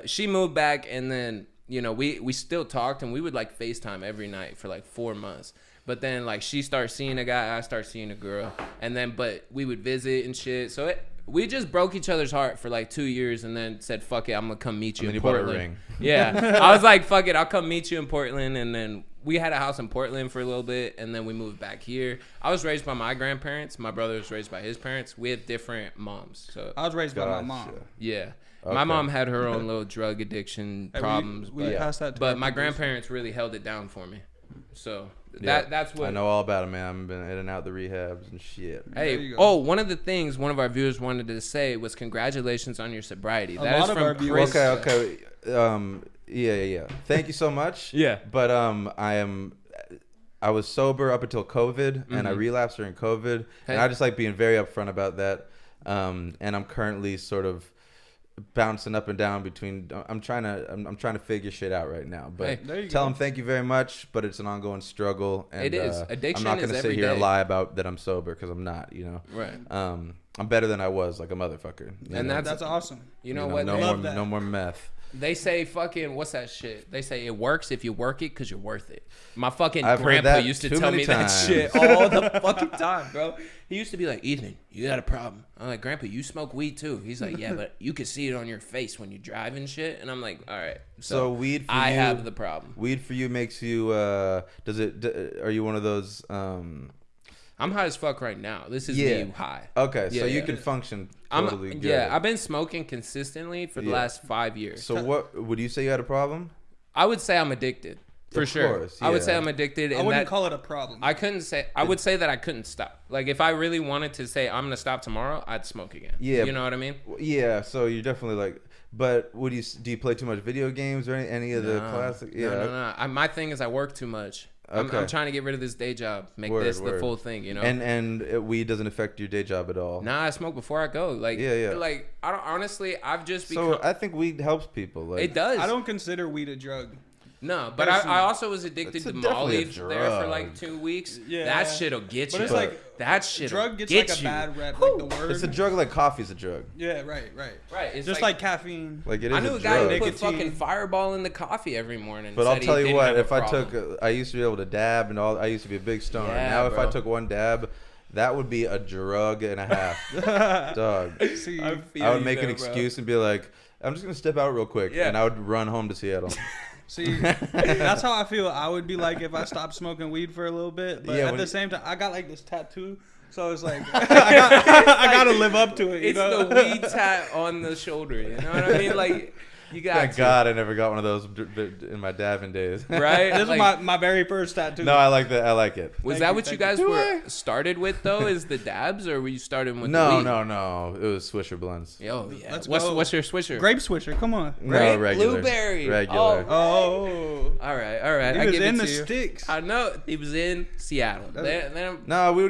she moved back, and then we still talked, and we would like FaceTime every night for like 4 months. But then like she started seeing a guy, I started seeing a girl, and then but we would visit and shit. So we just broke each other's heart for like 2 years, and then said fuck it, I'm gonna come meet you And in then you bought a Portland. ring. Yeah, I was like fuck it, I'll come meet you in Portland, and then we had a house in Portland for a little bit, and then we moved back here. I was raised by my grandparents. My brother was raised by his parents. We had different moms, so I was raised by my Gotcha. mom. yeah. Okay. My mom had her own little drug addiction Hey, problems, we but, passed that to but our my kids. grandparents really held it down for me. So Yeah. that's what I know all about it, man. I've been in and out the rehabs and shit. Hey, There you go. oh, one of the things one of our viewers wanted to say was congratulations on your sobriety. A That is lot of from our viewers- Chris. Okay. Yeah. Thank you so much. Yeah. But I was sober up until COVID, and I relapsed during COVID, Hey. and I just like being very upfront about that. And I'm currently sort of bouncing up and down between. I'm trying to figure shit out right now. But Hey, there you tell go. them thank you very much. But it's an ongoing struggle. And, It is. Addiction I'm not is gonna sit every here and day. lie about that I'm sober because I'm not. Right. I'm better than I was, like a motherfucker. you And know? That's awesome. You know what? No they, more, Love that. no more meth. they say fucking, what's that shit? They say it works if you work it because you're worth it. My fucking I've heard grandpa that used to too tell many me that times. shit all the fucking time, bro. He used to be like, Ethan, you got a problem. I'm like, Grandpa, you smoke weed too. He's like, yeah, but you can see it on your face when you drive and shit. And I'm like, all right. So weed for I you- have the problem. Weed for you makes you. Are you one of those? I'm high as fuck right now. This is Yeah. me high. Okay, so Yeah, you yeah. can function totally good. Yeah, I've been smoking consistently for the Yeah. last 5 years. So what would you say you had a problem? I would say I'm addicted. For Of sure. course, I would say yeah. I'm addicted. I And wouldn't that, call it a problem. I couldn't say, I would say that I couldn't stop. Like if I really wanted to say I'm going to stop tomorrow, I'd smoke again. Yeah. You know what I mean? Yeah, so you're definitely like. But do you play too much video games or any of the classic? Yeah. No. My thing is I work too much. I'm Okay. trying to get rid of this day job, make Word, this the word. full thing, you know? And weed doesn't affect your day job at all. Nah, I smoke before I go. Like, Yeah. Like, I don't, honestly, I've just become. So I think weed helps people. Like, It does. I don't consider weed a drug. No, but Personally. I also was addicted It's to definitely a Molly there for drug. like 2 weeks. Yeah. That shit'll get But you. it's like that shit drug gets get like a you. bad rep, like the word. It's a drug like coffee's a drug. Yeah, right. Right. It's Just like caffeine. Like it is I knew a a guy who drug. put Nicotine. fucking Fireball in the coffee every morning. But said I'll he tell you didn't what, have a if I problem. took, I used to be able to dab and all. I used to be a big stoner. Yeah, Now, if I bro. took one dab, that would be a drug and a half, dog. See, I feel I would you make an there, bro. excuse and be like, "I'm just gonna step out real quick," Yeah. and I would run home to Seattle. see, that's how I feel. I would be like if I stopped smoking weed for a little bit, but Yeah, at when the you- same time, I got like this tattoo, so it's like I gotta live up to it. You It's know? the weed tat on the shoulder. You know what I mean? Like, You got Thank to. God I never got one of those in my dabbing days. Right? This Like, is my very first tattoo. No, I like that. I like it. was Thank that you, what you thank guys you. were started with though? Is the dabs, or were you starting with the No, weed? no. It was Swisher blunts. Yo, yeah. Let's What's go. what's your swisher? Grape Swisher, come on. No, Grape? regular. Blueberry. Regular. Oh. All right, all right. He I was give in it the to you. sticks. I know he was in Seattle. That's- Then No, we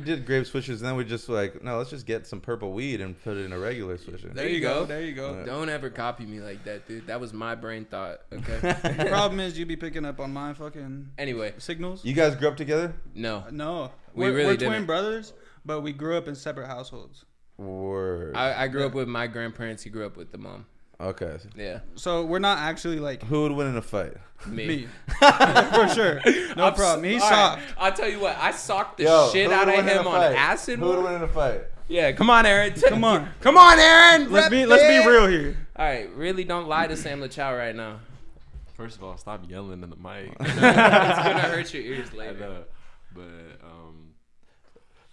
did grape swishers, and then we just like, no, let's just get some purple weed and put it in a regular swisher. There you go. There you go. don't ever copy me like that, dude. That was my brain thought. Okay. The problem is you be picking up on my fucking Anyway, signals. You guys grew up together? no. No. We We're really twin didn't. brothers, but we grew up in separate households. Word. I grew up with my grandparents. He grew up with the mom. Okay. Yeah, So we're not actually like Who would win in a fight? me. for sure. No I'm problem. He's all right, soft. I'll tell you what. I socked the Yo, shit who out would of win in him a on fight? acid. Who would win in a fight? Yeah, come on, Aaron. Come on. Come on, Aaron. Let's be Rep it. real here. All right, really don't lie to Sam Lachow right now. First of all, stop yelling in the mic. It's gonna hurt your ears I later. know, but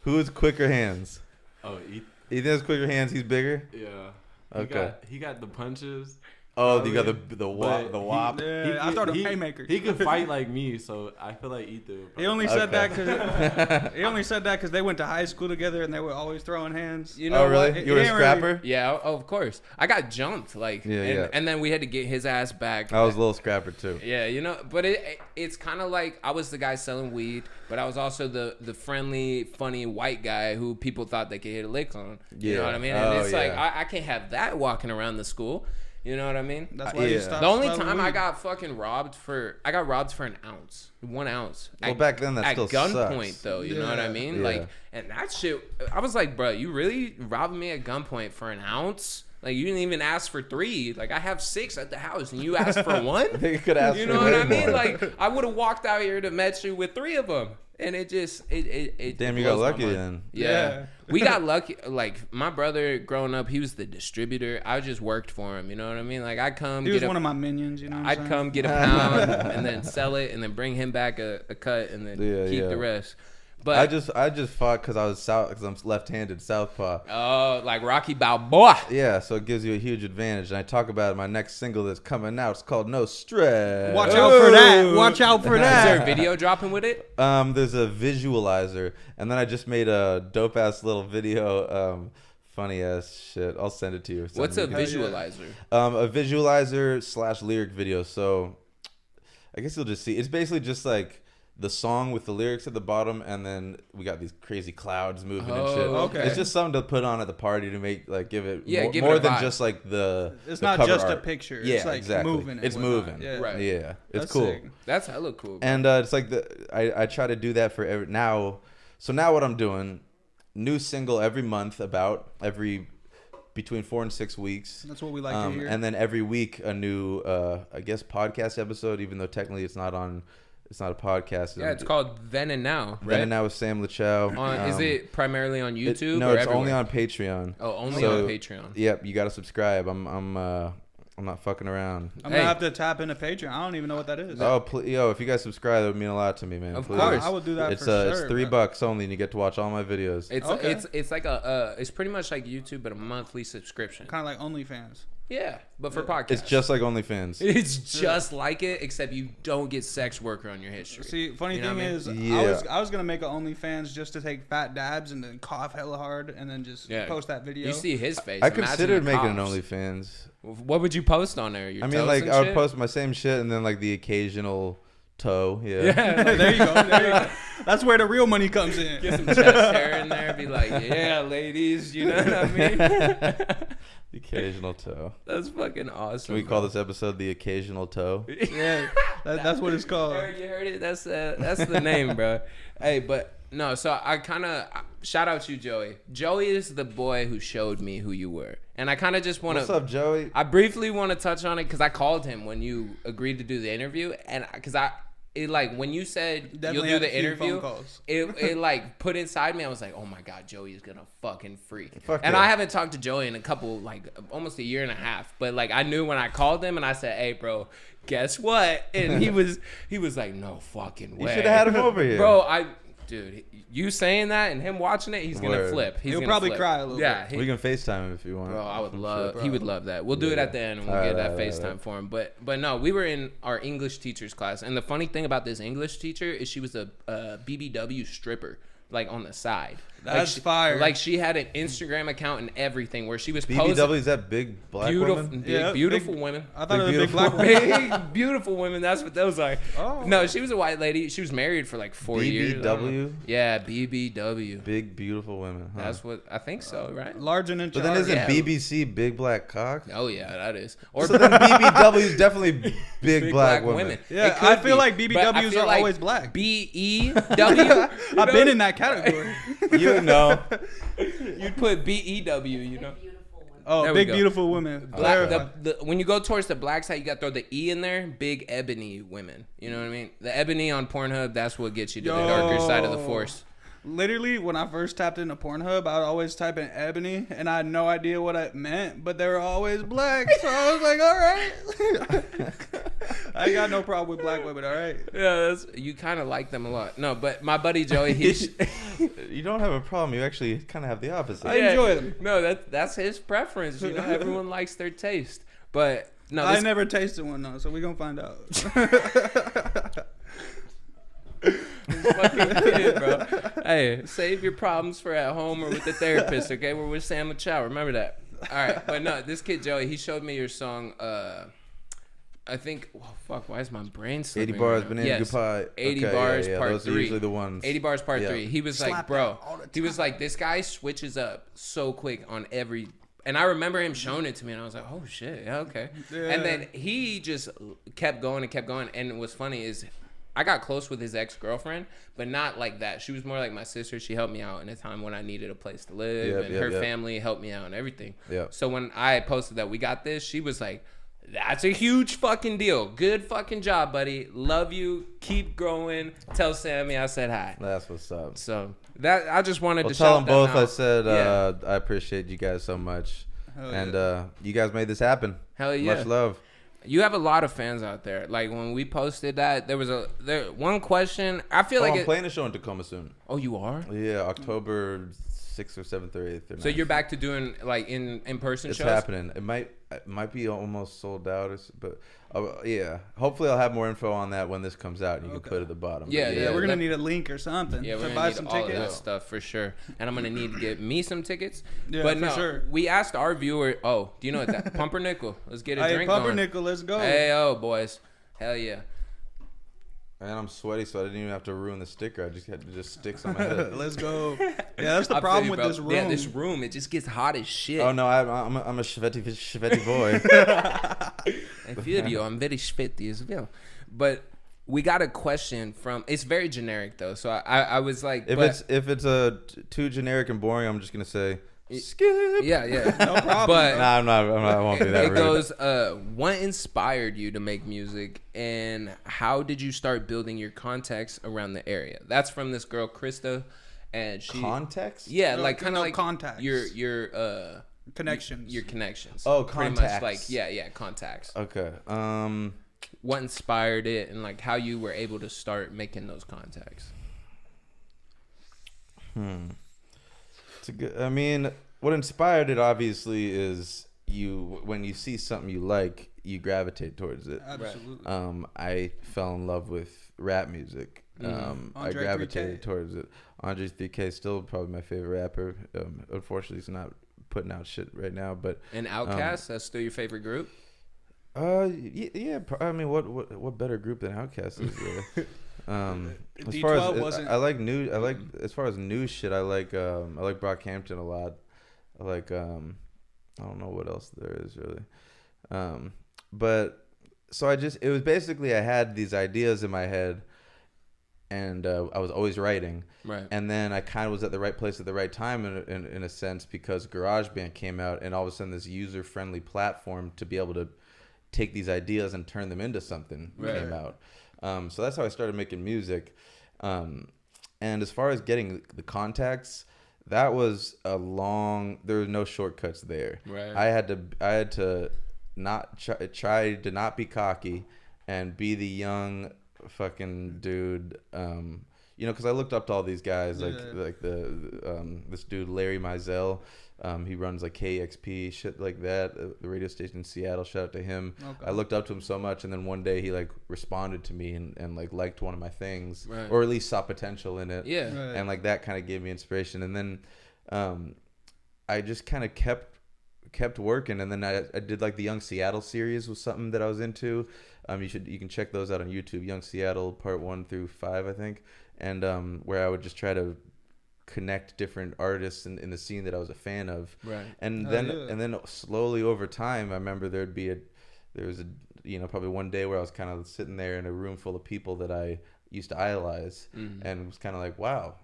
Who's quicker hands? oh, Ethan has quicker hands. He's bigger. yeah. Okay. He got the punches. Oh, you got Probably, the but wop. Yeah, I thought of haymakers. He could fight like me, so I feel like Ethan. would He only Okay. said that because they went to high school together and they were always throwing hands. You know Oh, really? what? You were a He ain't really- scrapper? Yeah, oh, of course. I got jumped, like, Yeah, and, yeah. and then we had to get his ass back. I was a little scrapper too. Yeah, you know, but it's kind of like I was the guy selling weed, but I was also the friendly, funny white guy who people thought they could hit a lick on. You Yeah. know what I mean? And Oh, it's like yeah. I can't have that walking around the school. You know what I mean? That's why he Yeah. stopped The only smelling time I weed. got fucking robbed for an ounce, 1 ounce. Well, back then that at still gunpoint sucks. though. You know what I Yeah. mean? Yeah. Like, and that shit. I was like, bro, you really robbing me at gunpoint for an ounce? Like, you didn't even ask for 3. Like, I have 6 at the house, and you asked for 1. I think you could ask You for know what way I mean? more. Like, I would have walked out here to met you with 3 of them, and it just it Damn, you got blows my lucky mind. then. Yeah. We got lucky. Like, my brother growing up, he was the distributor. I just worked for him. You know what I mean? Like, I'd come He was get one a, of my minions, you know what I'm I'd saying? come get a pound and then sell it and then bring him back a cut and then Yeah, keep yeah. the rest. But I just fought because I'm left-handed southpaw. oh, like Rocky Balboa. Yeah, so it gives you a huge advantage. And I talk about it in my next single that's coming out. It's called No Stress. Watch out for that. Watch out for Is there a that. video dropping with it? There's a visualizer, and then I just made a dope ass little video. Funny ass shit. I'll send it to you. What's a yeah. visualizer? A visualizer / lyric video. So I guess you'll just see. It's basically just like the song with the lyrics at the bottom, and then we got these crazy clouds moving and shit. Oh, okay. It's just something to put on at the party to make give it Yeah, more, give it more a than vibe. just like the. It's the not cover just a art. picture. Yeah, It's like exactly. moving. and It's whatnot. moving. Yeah. Right. Yeah, it's That's cool. sick. That's hella cool. Bro. And it's like I try to do that for every now. So now what I'm doing, new single every month, between 4 and 6 weeks. That's what we like to hear. And then every week a new I guess podcast episode, even though technically it's not a podcast. Yeah, it's called Then and Now. Then Right? and Now with Sam Lachow. Is it primarily on YouTube? No, or it's only everywhere? on Patreon. Oh, only So, on Patreon. Yep, you got to subscribe. I'm not fucking around. I'm Hey. gonna have to tap into Patreon. I don't even know what that is. Oh, yo, if you guys subscribe, that would mean a lot to me, man. Of Please. course. I will do that It's for it's sure. $3 only, and you get to watch all my videos. It's Okay. it's like it's pretty much like YouTube, but a monthly subscription. Kind of like OnlyFans. Yeah, but for podcasts. It's just like OnlyFans. It's just like it, except you don't get sex worker on your history. See, funny You know thing what I mean? is, Yeah. I was gonna make an OnlyFans just to take fat dabs and then cough hella hard and then just Yeah. post that video. You see his face. I Imagine considered the making an cops. OnlyFans. What would you post on there? Your I mean, toes like and I would shit? post my same shit and then like the occasional toe. Yeah. Yeah, like, there you go. There you go. That's where the real money comes in. get some chest hair in there. Be like, yeah, ladies, you know what I mean? The occasional toe. That's fucking awesome. Can we call this episode the occasional toe? Yeah, that's what it's called. Eric, you heard it? That's the name, bro. Hey, but no. So I kind of shout out you, Joey. Joey is the boy who showed me who you were, and I kind of just want What's up, Joey? I briefly want to touch on it because I called him when you agreed to do the interview, and because it like when you said Definitely you'll do had the a few interview, phone calls. it like put inside me. I was like, oh my god, Joey is gonna fucking freak. Fuck and yeah. I haven't talked to Joey in a couple like almost a year and a half, but like I knew when I called him and I said, hey, bro, guess what? And he was like, no fucking way. You should have had him over here. Bro, Dude, you saying that and him watching it, he's gonna Word. flip. He'll gonna probably flip. cry a little Yeah, bit. We can FaceTime him if you want. bro, I would I'm love. sure. He would love that. We'll do it Yeah. at the end, and we'll Alright, get that alright, FaceTime alright. for him. But no, we were in our English teacher's class, and the funny thing about this English teacher is she was a BBW stripper, like on the side. That's like fire. Like she had an Instagram account and everything where she was BBW, posing. is that big black Beautiful, woman? big, Yeah, beautiful big- women. I thought Big, it was a big beautiful. black woman. Big, beautiful women. That's what those are. Oh. No, she was a white lady. She was married for like 4 years. I don't know. BBW? Yeah, BBW. Big beautiful women. Huh? That's what I think so, right? Large and in But then charge. isn't Yeah. BBC big black cock? Oh yeah, that is. Or So then BBW is definitely big, black, women. Yeah, It could I feel be, like but BBWs I feel are like always black. BEW. I've been in that category. You know. You'd put BEW. You know. Beautiful women. Oh, There we big go. beautiful women. Black, Clarify. when you go towards the black side, you got to throw the E in there. Big ebony women. You know what I mean? The ebony on Pornhub, that's what gets you to the darker side of the Yo. force. Literally, when I first tapped into Pornhub, I would always type in ebony, and I had no idea what it meant, but they were always black. So I was like, all right. I got no problem with black women, all right? Yeah, you kind of like them a lot. No, but my buddy Joey, he's You don't have a problem. You actually kind of have the opposite. I enjoy them. No, that's his preference. You know, everyone likes their taste. But no, I this, never tasted one, though, so we're going to find out. this fucking kid, bro. Hey, save your problems for at home or with the therapist. Okay, we're with Sam Lachow. Remember that. All right, but no, this kid Joey, he showed me your song. I think. Oh, fuck. Why is my brain slipping? 80 bars, right now? banana Yes. pie. 80 Okay, bars, yeah, part those 3. are usually the ones. 80 bars, part Yeah. 3. He was like, Slap bro. that all the He was time. like, this guy switches up so quick on every. And I remember him showing it to me, and I was like, "Oh shit, yeah, okay." Yeah. And then he just kept going and kept going. And what's funny is, I got close with his ex-girlfriend, but not like that. She was more like my sister. She helped me out in a time when I needed a place to live, Yep, and yep, her yep. family helped me out and everything. Yep. So when I posted that we got this, she was like, "That's a huge fucking deal. Good fucking job, buddy. Love you. Keep growing. Tell Sammy I said hi." That's what's up. So that I just wanted Well, to tell shout them both them out. I said Yeah. I appreciate you guys so much. Hell And yeah. you guys made this happen. Hell yeah. Much love. You have a lot of fans out there. Like when we posted that, there was one question. I feel like I'm playing a show in Tacoma soon. Oh, you are? Yeah, October 6th or 7th or 8th. Or So 9th. you're back to doing like in person It's shows? happening. It might be almost sold out, but yeah. Hopefully, I'll have more info on that when this comes out, and you can Okay. put it at the bottom. Yeah, But Yeah, we're going to that- need a link or something Yeah, we're to gonna buy need some all of that tickets. stuff for sure, and I'm gonna need to get me some tickets. Yeah, but for no, sure. we asked our viewer. Oh, do you know what that PumperNickle? Let's get a Hey, drink on. PumperNickle, let's go. Hey, oh boys, hell yeah. And I'm sweaty, so I didn't even have to ruin the sticker. I just had to just stick some on my head. Let's go. Yeah, that's the I feel problem you, with bro. this room. Yeah, this room, it just gets hot as shit. Oh no, I'm a Shvetty boy. I feel you. I'm very spitty as well. But we got a question from. It's very generic though, so I was like, If but, it's too generic and boring, I'm just gonna say skip. yeah, No problem. But Nah, I'm not. I won't be that it rude. goes, what inspired you to make music, and how did you start building your contacts around the area? That's from this girl Krista, and she Context? yeah, No, like kind no, of like contacts. your connections. your connections. Oh, Pretty much contacts. like yeah contacts. Okay. What inspired it, and like how you were able to start making those contacts. It's a good. I mean, what inspired it obviously is when you see something you like, you gravitate towards it. Absolutely. I fell in love with rap music. I Andre gravitated 3K. towards it. Andre 3K is still probably my favorite rapper. Unfortunately, he's not putting out shit right now. But And Outkast, that's still your favorite group? yeah. I mean, what better group than Outkast is there? As far D12 as wasn't- I like new, I like as far as new shit. I like Brockhampton a lot. I like I don't know what else there is really, but so it was basically I had these ideas in my head, and I was always writing. Right. And then I kind of was at the right place at the right time in a sense, because GarageBand came out, and all of a sudden this user-friendly platform to be able to take these ideas and turn them into something came out. So that's how I started making music. And as far as getting the contacts, that was there were no shortcuts there. Right. I had to not try to not be cocky and be the young fucking dude, you know, because I looked up to all these guys, like Yeah. like this dude Larry Mizell. He runs like KXP shit like that, the radio station in Seattle. Shout out to him. Okay. I looked up to him so much, and then one day he like responded to me and like liked one of my things, Right. or at least saw potential in it. Yeah. Right. And like that kind of gave me inspiration. And then I just kind of kept working, and then I did like the Young Seattle series was something that I was into. You can check those out on YouTube. Young Seattle Part 1 through 5, I think, and where I would just try to connect different artists in the scene that I was a fan of. Right. And Oh, then yeah. and then slowly over time, I remember there was probably one day where I was kind of sitting there in a room full of people that I used to idolize, and was kind of like, wow,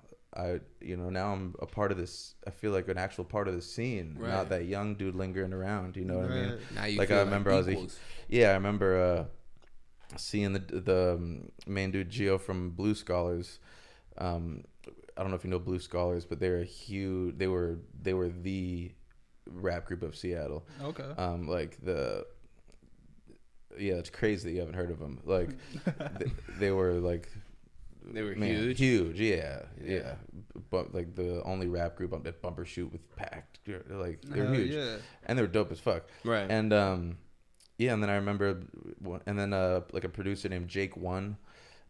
now I'm a part of this. I feel like an actual part of the scene, Right. not that young dude lingering around. You know what I mean? Right. Now you Like, feel I remember I was equals. I remember seeing the main dude Gio from Blue Scholars. I don't know if you know Blue Scholars, but they're huge. They were the rap group of Seattle. Okay. It's crazy that you haven't heard of them. Like they were like They were man, huge. yeah. But like the only rap group on that Bumper Shoot with Pact. Like they were Hell huge, yeah. and they were dope as fuck. Right. And and then I remember, like a producer named Jake One,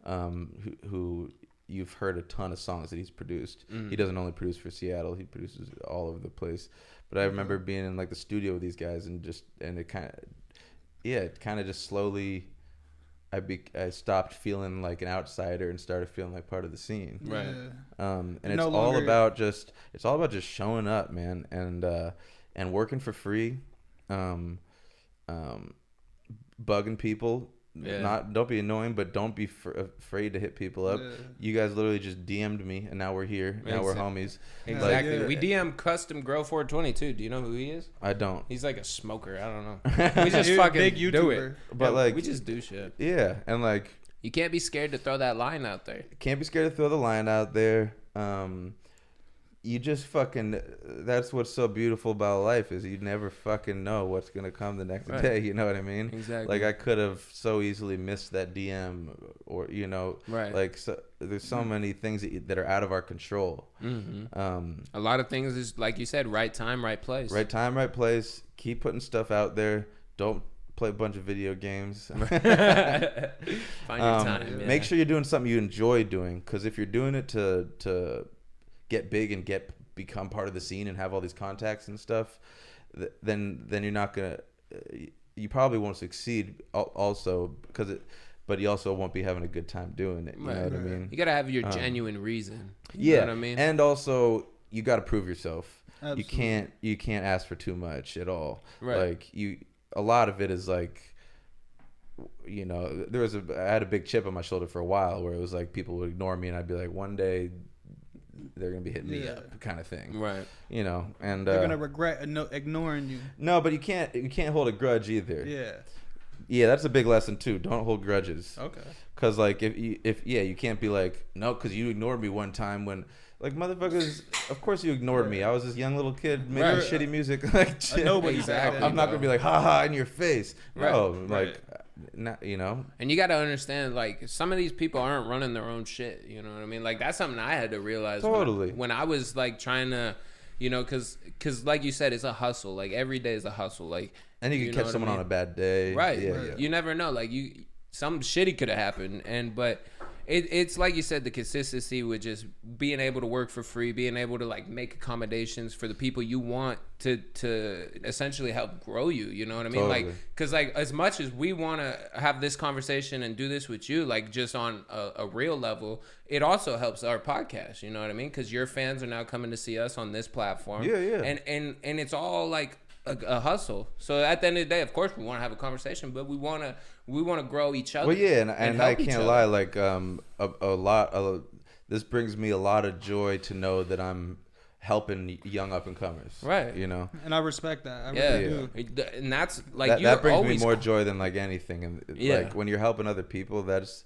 who you've heard a ton of songs that he's produced. He doesn't only produce for Seattle; he produces all over the place. But I remember being in like the studio with these guys, and it kind of just slowly, I stopped feeling like an outsider and started feeling like part of the scene. Right. Yeah. And You're it's no all longer- about just showing up, man, and working for free, bugging people. Yeah. Don't be annoying, but don't be afraid to hit people up. Yeah. You guys literally just DM'd me, and now we're here. Now we're homies. Exactly. yeah. We DM Custom Grow 422. Do you know who he is? I don't. He's like a smoker. I don't know. We just Huge- fucking big do YouTuber. it. But Yeah, like, we just do shit. yeah, and like, You can't be scared to throw that line out there. can't be scared to throw the line out there. You just fucking, that's what's so beautiful about life, is you never fucking know what's gonna come the next Right. day. You know what I mean? Exactly. Like I could have so easily missed that DM, or Right. like there's so many things that are out of our control. A lot of things is like you said, right time, right place. Right time, right place. Keep putting stuff out there. Don't play a bunch of video games. Find your time. Yeah. Make sure you're doing something you enjoy doing, because if you're doing it to get big and become part of the scene and have all these contacts and stuff, then you're not gonna. You probably won't succeed. Also, but you also won't be having a good time doing it. You know what I mean? You gotta have your genuine reason. Yeah, You know what I mean? and also you got to prove yourself. Absolutely. You can't ask for too much at all. Right. Like a lot of it is like, I had a big chip on my shoulder for a while where it was like people would ignore me, and I'd be like, one day they're gonna be hitting me Yeah. up, kind of thing. Right. And They're gonna regret ignoring you. no, but you can't hold a grudge either. Yeah. That's a big lesson too. Don't hold grudges. Okay. Cause like if you can't be like, no, cause you ignored me one time when, like, motherfuckers, of course you ignored me. I was this young little kid making Right. shitty music. Like, shit. nobody. Exactly. I'm not gonna be like, haha, in your face. No, Right. like, not, And you got to understand, like, some of these people aren't running their own shit. You know what I mean? Like, that's something I had to realize. Totally. When I was, like, trying to, because like you said, it's a hustle. Like, every day is a hustle. Like, and you can know catch what I someone mean? on a bad day. Right. Yeah. You never know. Like, something shitty could have happened. But it's like you said, the consistency with just being able to work for free, being able to, like, make accommodations for the people you want to essentially help grow you. You know what I mean? Totally. Like, because, like, as much as we want to have this conversation and do this with you, like, just on a real level, it also helps our podcast. You know what I mean? Because your fans are now coming to see us on this platform. Yeah. And it's all, like, a hustle. So at the end of the day, of course, we want to have a conversation, but we want to grow each other. Well, yeah, and I help each can't other. lie. Like, this brings me a lot of joy to know that I'm helping young up and comers. Right. And I respect that. I Yeah, really do. and that's like that brings me always more joy than like anything. And Yeah. like when you're helping other people, that's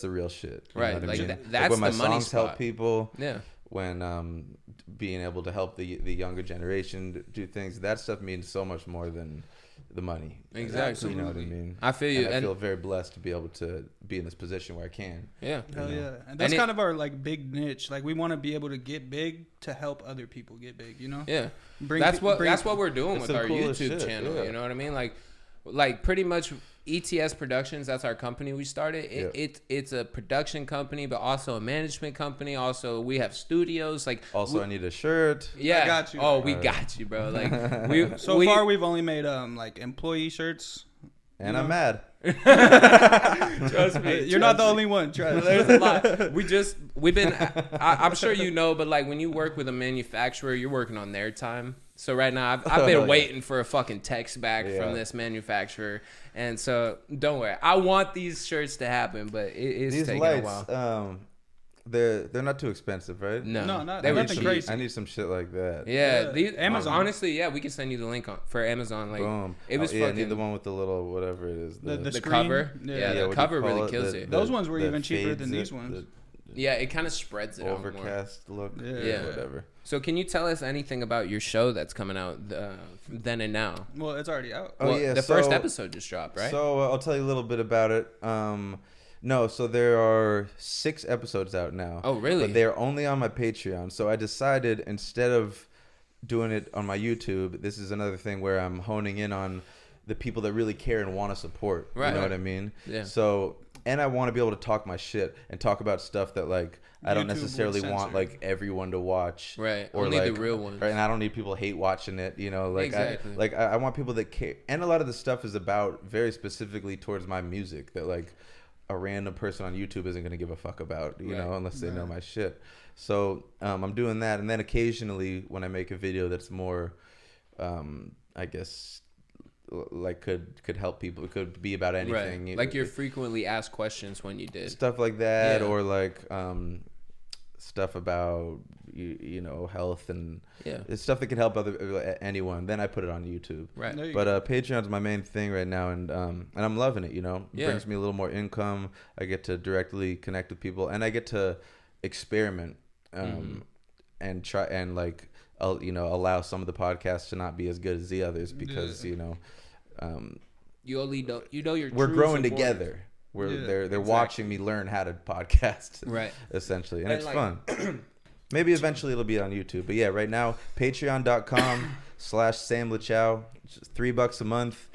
the real shit. You Right, know what like I mean? that's when my the money songs help spot. people. Yeah. When being able to help the younger generation do things, that stuff means so much more than the money. Exactly. You know what I mean? I feel you. And I And feel very blessed to be able to be in this position where I can. yeah. Hell You know? yeah. And that's And kind of our like big niche. Like we want to be able to get big to help other people get big, you know? Yeah. Bring That's pe- what bring- that's what we're doing It's with the our coolest YouTube shit, channel. yeah. You know what I mean? Like pretty much ETS Productions. That's our company we started. It's a production company, but also a management company. Also, we have studios. Like Also, I need a shirt. yeah. I got you. Oh, we got you, bro. Like we So far we've only made like employee shirts. And You I'm know? mad. Trust me. You're not the only one. Trust. There's a lot. We've been. I'm sure you know, but like when you work with a manufacturer, you're working on their time. So right now, I've been Yeah. waiting for a fucking text back from this manufacturer, and so don't worry. I want these shirts to happen, but it's These taking lights, a while. they're not too expensive, right? No, not they were nothing cheap. crazy. I need some shit like that. Yeah, Yeah. these, Amazon. Honestly, yeah, we can send you the link for Amazon. Like Boom. it was yeah, I fucking need the one with the little whatever it is. The the screen. cover. Yeah. Yeah, what do the you cover call really it? kills it. Those ones were that even cheaper fades than it, these ones. Yeah, it kind of spreads it The out more. overcast look. Yeah. Whatever. So can you tell us anything about your show that's coming out then and now? Well, it's already out. Oh, Well, yeah, the first so- episode just dropped, right? So I'll tell you a little bit about it. No, so there are 6 episodes out now. Oh, really? But they're only on my Patreon. So I decided instead of doing it on my YouTube, this is another thing where I'm honing in on the people that really care and want to support. Right. You know what I mean? Yeah. So, and I want to be able to talk my shit and talk about stuff that like I don't YouTube would necessarily want censor. like everyone to watch. Right. Or Only like, the real ones. Right, and I don't need people to hate watching it, you know, like Exactly. I want people that care. And a lot of the stuff is about very specifically towards my music that like a random person on YouTube isn't going to give a fuck about, you know, unless they know my shit. So I'm doing that. And then occasionally when I make a video that's more, I guess, like could help people, it could be about anything. Right. Like your frequently asked questions when you did. Stuff like that, Yeah. or like stuff about, you know, health and Yeah. it's stuff that can help anyone. Then I put it on YouTube. Right. There you But Patreon's my main thing right now, and I'm loving it. You know, it Yeah. brings me a little more income. I get to directly connect with people, and I get to experiment and try and like you know, allow some of the podcasts to not be as good as the others because you know You only know your we're true growing supporters. together. Yeah, They're exactly. watching me learn how to podcast, Right. essentially, and And it's like- fun. Maybe eventually it'll be on YouTube, but yeah, right now patreon.com/Sam Lachow, just $3 a month,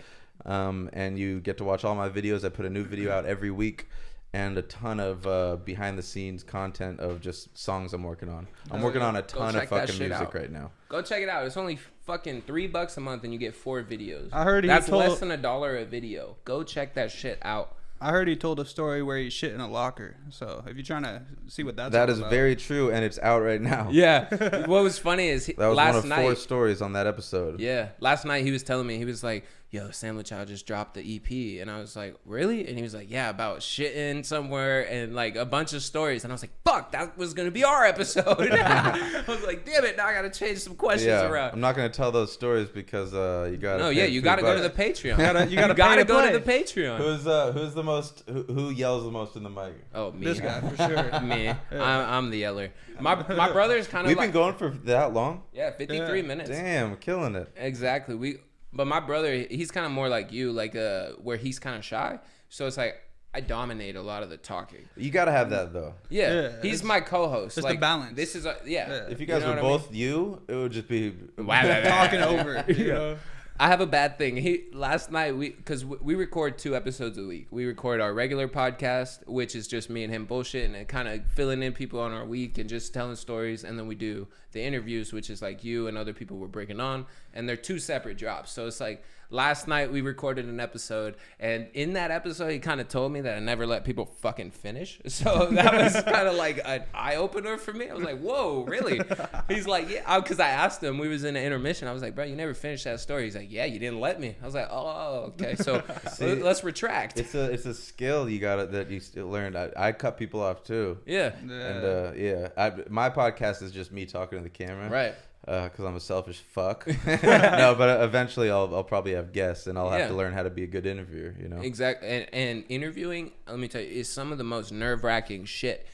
and you get to watch all my videos. I put a new video out every week, and a ton of behind the scenes content of just songs I'm working on. I'm Oh, working yeah. on a Go ton of check that fucking shit music out. right now. Go check it out. It's only fucking $3 a month, and you get 4 videos. I heard he that's told- less than $1 a video. Go check that shit out. I heard he told a story where he shit in a locker. So if you're trying to see what that's That all is about. very true, and it's out right now. Yeah. What was funny is That was last one of night. 4 stories on that episode. Yeah, last night he was telling me, he was like, "Yo, Sam Lachow just dropped the EP," and I was like, "Really?" And he was like, "Yeah, about shitting somewhere and like a bunch of stories." And I was like, "Fuck, that was gonna be our episode." I was like, "Damn it, now I gotta change some questions Yeah, around." I'm not gonna tell those stories because you got. No, yeah, you gotta go to the Patreon. You gotta pay to go to play. the Patreon. Who's the most? Who yells the most in the mic? Oh, me. This guy for sure. Me. I'm the yeller. My brother's kind of We've like, been going for that long. 53 minutes. Damn, killing it. Exactly. But my brother, he's kind of more like you, like where he's kind of shy. So it's like I dominate a lot of the talking. You gotta have that though. Yeah, Yeah, he's it's- my co-host. it's like the balance. This is Yeah. If you guys know were what I mean? both you, it would just be. Talking over. You know? I have a bad thing. Last night because we record 2 episodes a week. We record our regular podcast, which is just me and him bullshitting and kind of filling in people on our week and just telling stories, and then we do the interviews, which is like you and other people we're bringing on, and they're 2 separate drops. So it's like last night we recorded an episode, and in that episode he kind of told me that I never let people fucking finish. So that was kind of like an eye opener for me. I was like, whoa, really? He's like, yeah, because I asked him. We was in an intermission. I was like, bro, you never finished that story. He's like, yeah, you didn't let me. I was like, oh, okay. So See, let's retract. It's a skill you got that you still learned. I cut people off too. Yeah. And my podcast is just me talking to the camera. Right. Because I'm a selfish fuck. No, but eventually I'll probably have guests, and I'll have Yeah. to learn how to be a good interviewer. You know. Exactly. And interviewing, let me tell you, is some of the most nerve-wracking shit.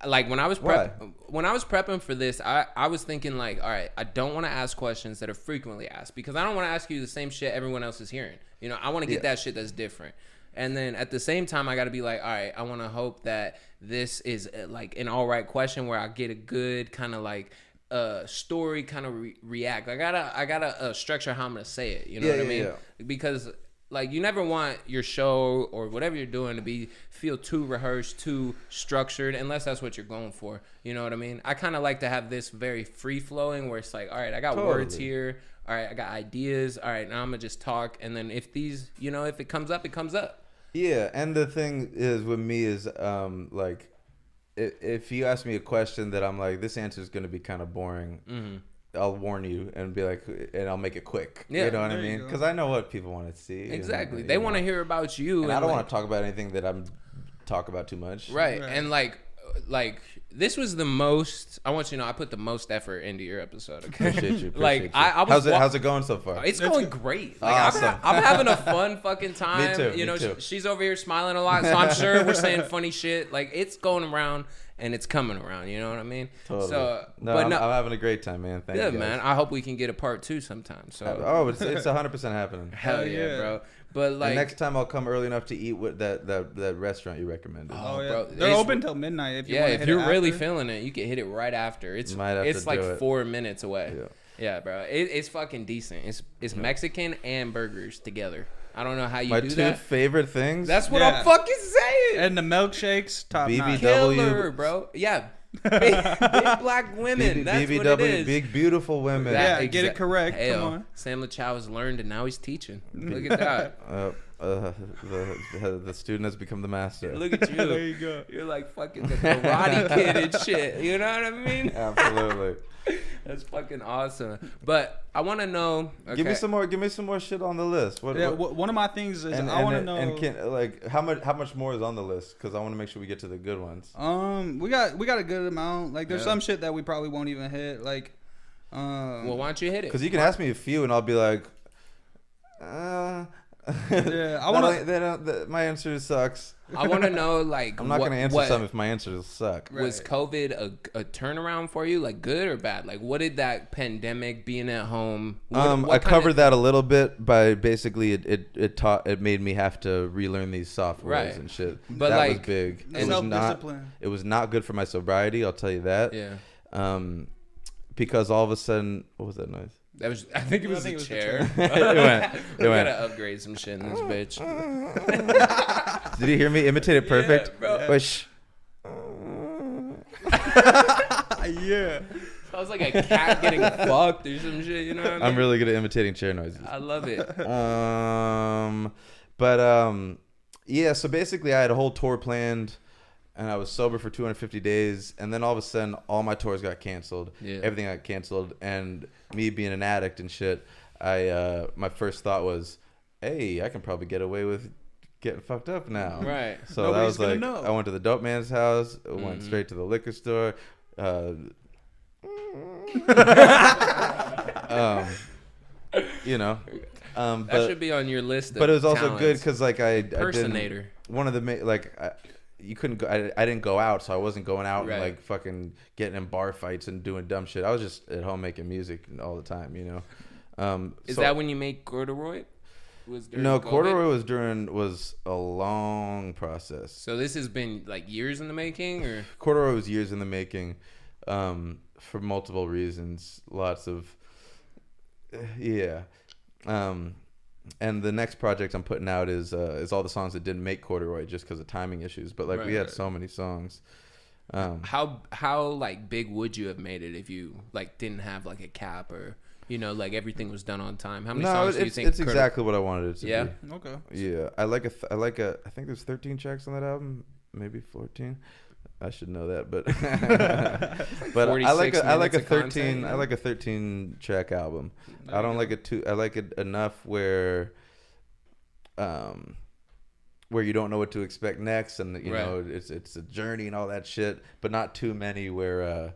like when I was Why? prepping for this, I was thinking like, all right, I don't want to ask questions that are frequently asked because I don't want to ask you the same shit everyone else is hearing. You know, I want to get that shit that's different. And then at the same time, I got to be like, all right, I want to hope that this is like an all right question where I get a good kind of like story kind of react. I gotta structure how I'm gonna say it. You know what I mean? Yeah. Because like you never want your show or whatever you're doing to feel too rehearsed, too structured, unless that's what you're going for. You know what I mean? I kind of like to have this very free flowing where it's like, all right, I got words here. All right, I got ideas. All right, now I'm gonna just talk, and then if these, you know, if it comes up, it comes up. Yeah, and the thing is with me is like if you ask me a question that I'm like, this answer is going to be kind of boring, I'll warn you and be like, and I'll make it quick. Yeah, you know what I mean? Because I know what people want to see. Exactly. They want to hear about you. And I don't want to talk about anything that I'm talk about too much. Right. And like this was the most. I want you to know I put the most effort into your episode. Okay. Appreciate you. Like I was. How's it going so far? It's going great. Like awesome. I'm having a fun fucking time. Me too. You know, me too. She's over here smiling a lot, so I'm sure we're saying funny shit. Like it's going around and it's coming around. You know what I mean? Totally. So, I'm having a great time, man. Thank you. Good, man. I hope we can get a part 2 sometime. So. It's 100% happening. Hell yeah, bro. But like and next time I'll come early enough to eat with that restaurant you recommended. Oh yeah, bro, they're open till midnight. If you if you're really feeling it, you can hit it right after. It's like 4 minutes away. Yeah, bro. It's fucking decent. It's Mexican and burgers together. I don't know how you do that. My 2 favorite things. That's what I'm fucking saying. And the milkshakes, top notch. Killer, bro. Yeah. Big black women. That's what it is. Big beautiful women. Get it correct. Come on. Sam Lachow has learned and now he's teaching. Look at that. The student has become the master. Look at you. There you go. You're like fucking the Karate Kid and shit. You know what I mean? Absolutely. That's fucking awesome. But I want to know. Okay. Give me some more shit on the list. One of my things is I want to know. And how much more is on the list? Because I want to make sure we get to the good ones. We got a good amount. Like there's some shit that we probably won't even hit. Like, well, why don't you hit it? Because you can ask me a few and I'll be like, yeah, I want to. My answer sucks. I want to know, like, I'm not going to answer something if my answers suck. Was COVID a turnaround for you, like good or bad? Like, what did that pandemic, being at home? I covered that a little bit by basically it made me have to relearn these softwares and shit. But that like, was big. Self-discipline. It was not good for my sobriety. I'll tell you that. Yeah. Because all of a sudden, what was that noise? That was. I think it was a chair. It went. We gotta upgrade some shit in this bitch. Did you hear me imitate it perfect? Yeah, bro. Yeah. Sounds like a cat getting fucked or some shit. You know what I mean? I'm really good at imitating chair noises. I love it. Yeah. So basically, I had a whole tour planned. And I was sober for 250 days, and then all of a sudden, all my tours got canceled. Yeah. Everything got canceled, and me being an addict and shit, my first thought was, "Hey, I can probably get away with getting fucked up now." Right. So that was like, I went to the dope man's house, went straight to the liquor store. You know, that should be on your list. But it was also good because like impersonator. One of the you couldn't go. I didn't go out, so I wasn't going out and like fucking getting in bar fights and doing dumb shit. I was just at home making music all the time, you know. Is that when you made Corduroy? No, Corduroy was a long process. So this has been like years in the making, or Corduroy was years in the making, for multiple reasons. Lots of, yeah. And the next project I'm putting out is all the songs that didn't make Corduroy just because of timing issues. But like we had so many songs. How like big would you have made it if you like didn't have like a cap or like everything was done on time? How many songs do you think? It's exactly what I wanted it to be. Yeah. Okay. Yeah, I like I think there's 13 tracks on that album, maybe 14. I should know that, but but I like a 13 track album. I don't like it too. I like it enough where you don't know what to expect next, and you know it's a journey and all that shit, but not too many where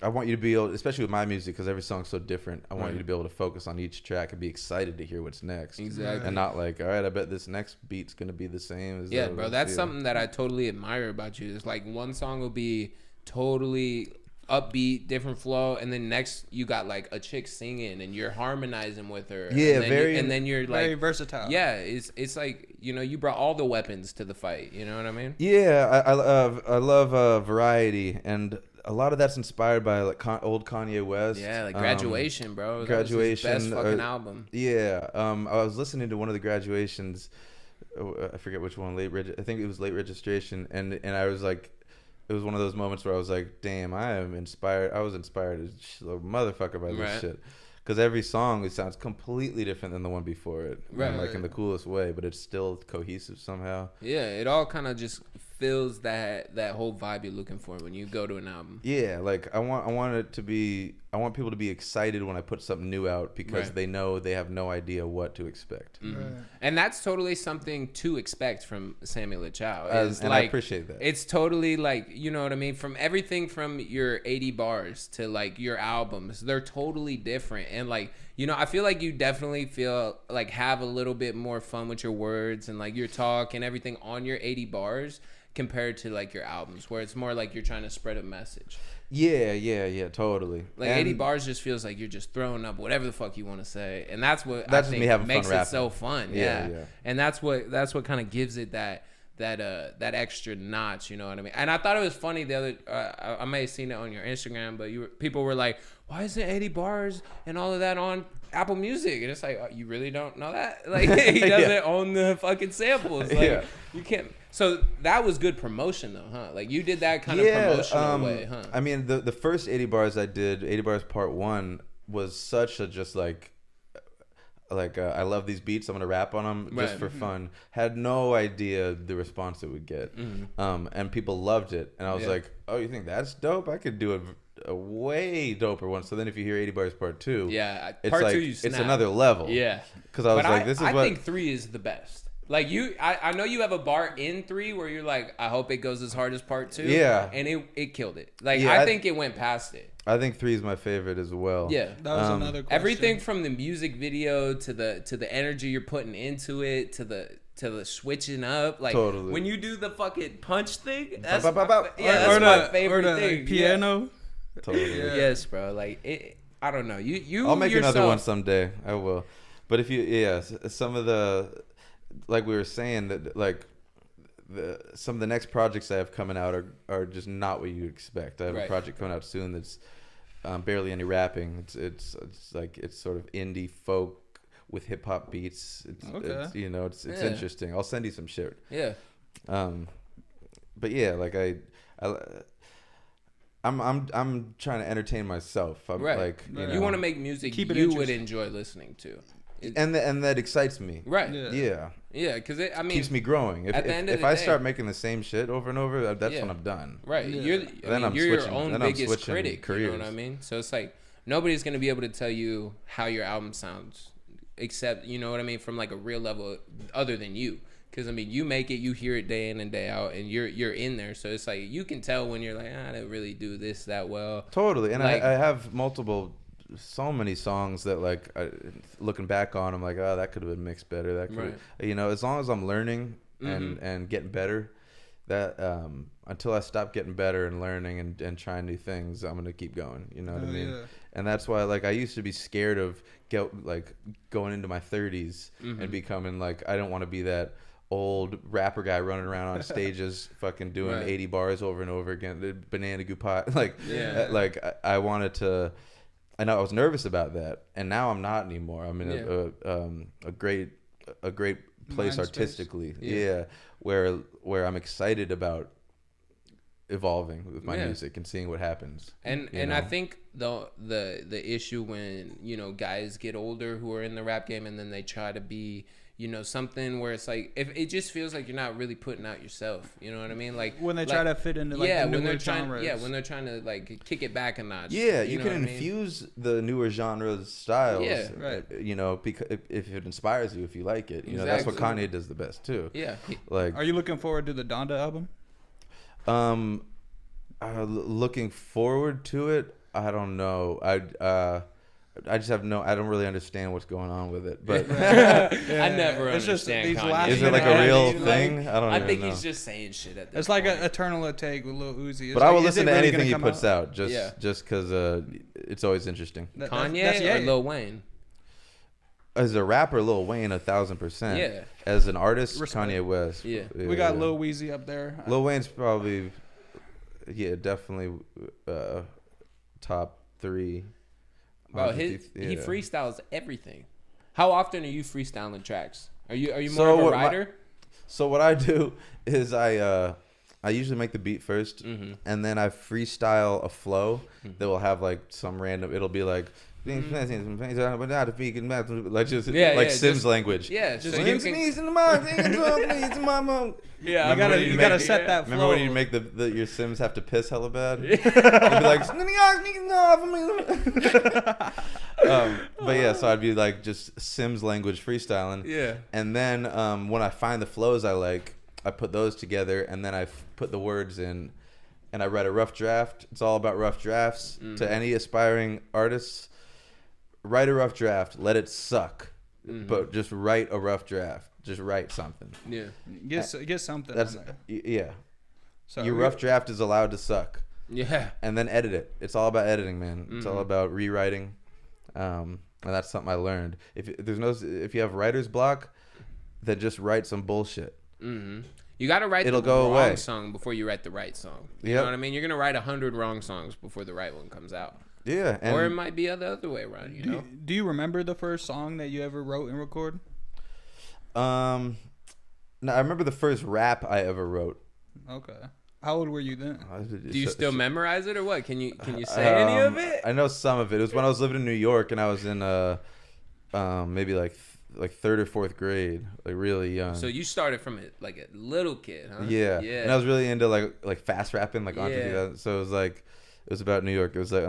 I want you to be able, especially with my music, because every song's so different. I want you to be able to focus on each track and be excited to hear what's next. Exactly. And not like, all right, I bet this next beat's gonna be the same as Yeah, bro. That's something that I totally admire about you. It's like one song will be totally upbeat, different flow, and then next you got like a chick singing and you're harmonizing with her. Yeah, and then you're like very versatile. Yeah, it's like, you know, you brought all the weapons to the fight. You know what I mean? Yeah, I love variety, and a lot of that's inspired by like old Kanye West. Yeah, like Graduation, bro. Graduation, that was his best fucking album. Yeah, I was listening to one of the Graduations. I forget which one. I think it was Late Registration, and I was like, it was one of those moments where I was like, damn, I am inspired. I was inspired as a motherfucker by this shit. Because every song, it sounds completely different than the one before it. Right. And, like in the coolest way, but it's still cohesive somehow. Yeah, it all kind of just feels that whole vibe you're looking for when you go to an album. Yeah, like I want people to be excited when I put something new out because they know they have no idea what to expect. Mm-hmm. Right. And that's totally something to expect from Samuel Lachow. And like, I appreciate that. It's totally like, you know what I mean? From everything from your 80 bars to like your albums, they're totally different. And like, you know, I feel like you definitely feel like have a little bit more fun with your words and like your talk and everything on your 80 bars compared to like your albums where it's more like you're trying to spread a message. Yeah, totally. Like and 80 bars just feels like you're just throwing up whatever the fuck you want to say, and that's what that's I think me having makes fun it so fun. Yeah. And that's what kind of gives it that extra notch. You know what I mean? And I thought it was funny the other. I may have seen it on your Instagram, but people were like, "Why isn't 80 bars and all of that on Apple Music?" And it's like, oh, you really don't know that? Like he doesn't own the fucking samples. Like you can't. So that was good promotion though, huh? Like you did that kind of promotional way, huh? I mean, the first 80 bars I did, 80 bars part 1, was such a just like I love these beats, I'm gonna rap on them just for fun. Had no idea the response it would get, and people loved it, and I was like, oh, you think that's dope? I could do a way doper one. So then if you hear 80 bars part 2, it's part like 2 you snap. it's another level. Yeah, because I was like, this is I think 3 is the best. Like I know you have a bar in 3 where you're like, I hope it goes as hard as part 2. Yeah, and it killed it. Like I think it went past it. I think 3 is my favorite as well. Yeah, that was another question. Everything from the music video to the energy you're putting into it to the switching up. Like totally. when you do the fucking punch thing, that's my my favorite thing. Piano. Yeah. Totally. Yeah. Yes, bro. Like it. I don't know. You. I'll make yourself, another one someday. I will. But if you, some of the, like we were saying, that like some of the next projects I have coming out are just not what you expect. I have a project coming out soon that's barely any rapping. It's like it's sort of indie folk with hip hop beats. It's you know it's interesting. I'll send you some shit. Yeah. But yeah, like I'm trying to entertain myself. I'm like you want to make music you would enjoy listening to. And that excites me. Right. Yeah. Yeah, because I mean, keeps me growing. If I start making the same shit over and over, that's when I'm done. Right. Yeah. You're your own biggest critic. Careers. You know what I mean? So it's like nobody's gonna be able to tell you how your album sounds, except you know what I mean from like a real level, other than you. Because I mean, you make it, you hear it day in and day out, and you're in there. So it's like you can tell when you're like, I didn't really do this that well. Totally, and like, I have so many songs that like looking back on, I'm like, oh, that could have been mixed better. That could, you know, as long as I'm learning and getting better, that until I stop getting better and learning and trying new things, I'm gonna keep going. You know what I mean? Yeah. And that's why like I used to be scared of going into my 30s and becoming like I don't want to be that old rapper guy running around on stages fucking doing 80 bars over and over again, the banana goo pot. Like I wanted to. I know I was nervous about that, and now I'm not anymore. I'm in a great place artistically, where I'm excited about evolving with my music and seeing what happens. And I think the issue when guys get older who are in the rap game and then they try to be something where it's like if it just feels like you're not really putting out yourself, you know what I mean? Like when they try to fit into the newer genres. when they're trying to like kick it back a notch. Yeah, you can infuse the newer genres styles. Yeah, right. Because if it inspires you, if you like it, that's what Kanye does the best too. Yeah. Like, are you looking forward to the Donda album? Looking forward to it. I don't know. I just have no. I don't really understand what's going on with it. But I never It's just understand these Kanye. last is it like a Yeah, real he's thing? I don't I even think know. he's just saying shit at this It's like point. an eternal take with Lil Uzi. It's But I will like, is listen it to really anything gonna he come puts out? out, just Yeah. because it's always interesting. Kanye that's or Ye. Lil Wayne? As a rapper, Lil Wayne 1,000%. Yeah. As an artist, Respect. Kanye West. Yeah. We got Lil Weezy up there. Lil Wayne's probably, definitely top 3. Bro, he freestyles everything. How often are you freestyling tracks? Are you more of a writer? So what I do is I usually make the beat first, and then I freestyle a flow that will have like some random. It'll be like. Like just Sims language. Yeah, Just so you you can, Yeah, you gotta set that flow. Remember when you make your Sims have to piss hella bad? You'd be like, but yeah, so I'd be like just Sims language freestyling. Yeah. And then when I find the flows I like, I put those together, and then I put the words in, and I write a rough draft. It's all about rough drafts. To any aspiring artists, write a rough draft. Let it suck, but just write a rough draft. Just write something. Yeah. Get something. That's on there. yeah. So Your rough draft is allowed to suck, Yeah. and then edit it. It's all about editing, man. It's all about rewriting, and that's something I learned. If you have writer's block, then just write some bullshit. You got to write It'll the go wrong away. song before you write the right song. You Yep. know what I mean? You're gonna write 100 wrong songs before the right one comes out. Yeah, and Or it might be the other way around. You know. Do you remember the first song that you ever wrote and recorded? no, I remember the first rap I ever wrote. Okay. How old were you then? Do you still memorize it or what? Can you say any of it? I know some of it. It was when I was living in New York, and I was in maybe like third or fourth grade, like really young. So you started from like a little kid, huh? Yeah. Yeah. And I was really into like fast rapping, like Andre Yeah. 3000. So it was about New York. It was like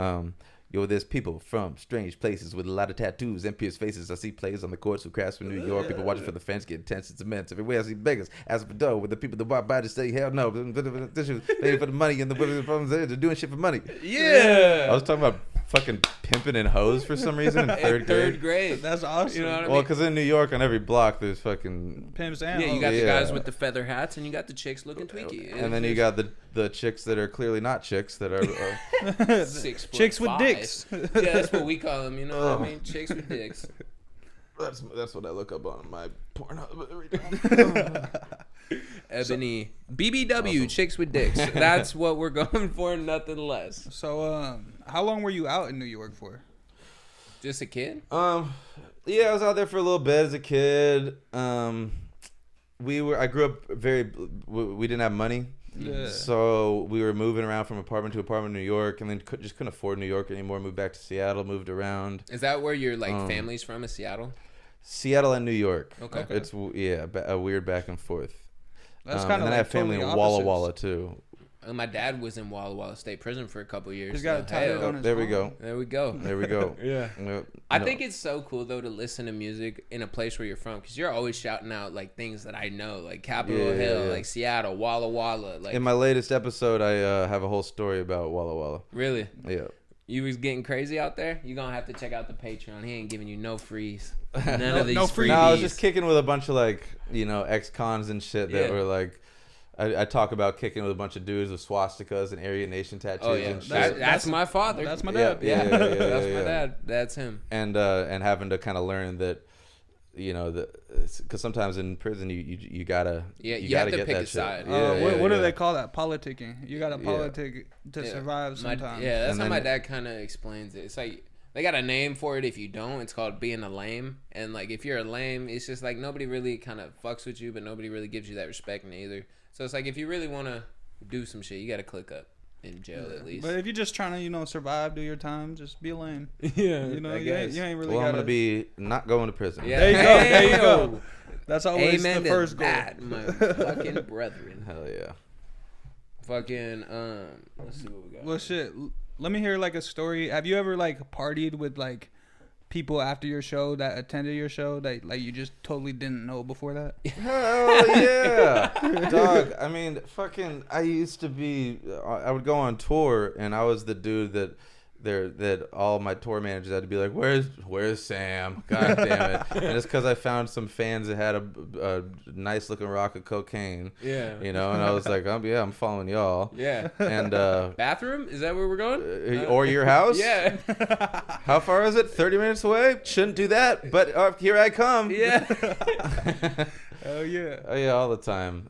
yo, there's people from strange places with a lot of tattoos and pierced faces. I see players on the courts who crash from New York. People watching for the fence get tense. It's immense. Everywhere I see beggars asking for dough. With the people that walk by to say hell no, this is paying for the money, and the problems they're doing shit for money. Yeah. I was talking about fucking pimping and hoes for some reason in third grade. That's awesome. You know what I mean? Well, because in New York, on every block, there's fucking Pimps and Yeah, you hoes. got the Yeah. guys with the feather hats, and you got the chicks looking tweaky. and then you got the chicks that are clearly not chicks that are 6 Chicks with 5. dicks. Yeah, that's what we call them. You know what I mean? Chicks with dicks. that's what I look up on my Pornhub every time. Ebony BBW chicks with dicks. That's what we're going for. Nothing less. So, how long were you out in New York for? Just a kid. Yeah, I was out there for a little bit as a kid. I grew up we didn't have money. Yeah. So we were moving around from apartment to apartment in New York, and then just couldn't afford New York anymore. Moved back to Seattle, moved around. Is that where your family's from? Is Seattle? Seattle and New York. Okay. It's a weird back and forth. That's And kind of then I have family in Walla Walla too. My dad was in Walla Walla State Prison for a couple years. He's got so, a tattoo hey, on his There we arm. go. There we go. There we go. Yeah. Yep. I No. think it's so cool though to listen to music in a place where you're from, because you're always shouting out like things that I know, like Capitol Hill, Yeah. like Seattle, Walla Walla. Like In my latest episode, I have a whole story about Walla Walla. really, Yeah. you was getting crazy out there. You gonna have to check out the Patreon. He ain't giving you no frees, none of these no freebies. freebies. No, I was just kicking with a bunch of ex-cons and shit that Yeah. were like. I talk about kicking with a bunch of dudes with swastikas and Aryan Nation tattoos Oh yeah, and shit. that's my father. That's my Yeah, dad. yeah. That's my yeah. dad. That's him. And having to kind of learn that, because sometimes in prison you gotta You have to get pick that a shit. side. What do yeah. they call that? Politicking. You got to Yeah. politic to Yeah. survive sometimes. That's And how then- my dad kind of explains it. It's like they got a name for it if you don't. It's called being a lame. And like if you're a lame, it's just like nobody really kind of fucks with you, but nobody really gives you that respect neither. So it's like if you really want to do some shit, you got to click up in jail at least. But if you're just trying to, survive, do your time, just be lame. yeah, You I you guess. ain't really Well, I'm gotta. gonna be not going to prison. Yeah. There you go. There you Hey, go. yo. That's always Amen the to first goal. that, my fucking brethren. Hell yeah. Fucking let's see what we got. Well, shit. Let me hear like a story. Have you ever like partied with like people after your show that attended your show that like you just totally didn't know before that? Hell yeah, dog. I mean, fucking. I used to be. I would go on tour, and I was the dude that all my tour managers had to be like, where's Sam? God damn it! And it's because I found some fans that had a nice looking rock of cocaine. Yeah. You know, and I was like, I'm following y'all. Yeah. And Bathroom? Is that where we're going? or your house? Yeah. How far is it? 30 minutes away? Shouldn't do that, but here I come. Yeah. Oh yeah. Oh yeah, all the time.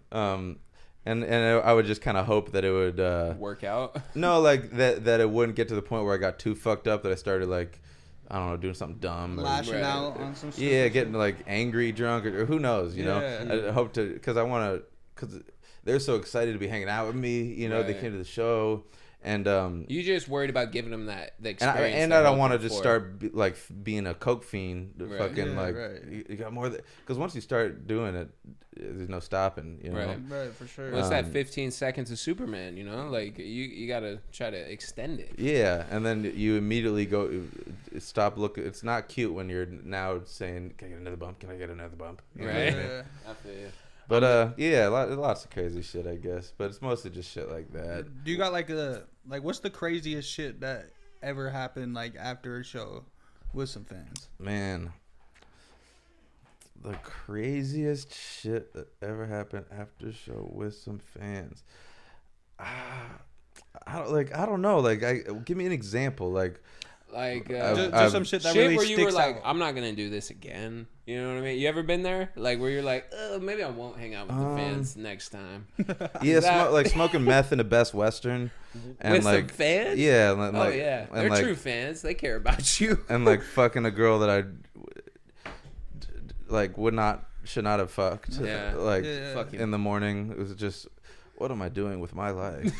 And I would just kind of hope that it would Work out. no, like that it wouldn't get to the point where I got too fucked up that I started like, I don't know, doing something dumb. Lashing Right. out on some shit. Yeah, getting like angry, drunk, or who knows, you Yeah. know. I hope to, because because they're so excited to be hanging out with me. You know, they Right. came to the show, and You just worried about giving them the and experience. I they're don't want to hoping just for. start being a coke fiend, Right. fucking Yeah, like right. you got more. Because once you start doing it, there's no stopping. You know. Right. Right, for sure. What's that 15 seconds of Superman, you know? Like, you got to try to extend it. Yeah, and then you immediately stop looking. It's not cute when you're now saying, "Can I get another bump? Can I get another bump?" You know what I Right. mean? Yeah. I feel you. But yeah, lots of crazy shit, I guess. But it's mostly just shit like that. Do you got like what's the craziest shit that ever happened like after a show with some fans? Man, the craziest shit that ever happened after show with some fans. I don't know. Like, give me an example. Like, Like, Just some shit that shit really where you were sticks like, out. I'm not going to do this again. You know what I mean? You ever been there? Like, where you're like, maybe I won't hang out with the fans next time. yeah, that- like smoking meth in the Best Western, and With like some fans? yeah, and Oh, like, yeah. and They're like, true fans. They care about you. and like fucking a girl that I like should not have fucked. Yeah. Like Yeah. Fucking, in the morning, it was just, what am I doing with my life?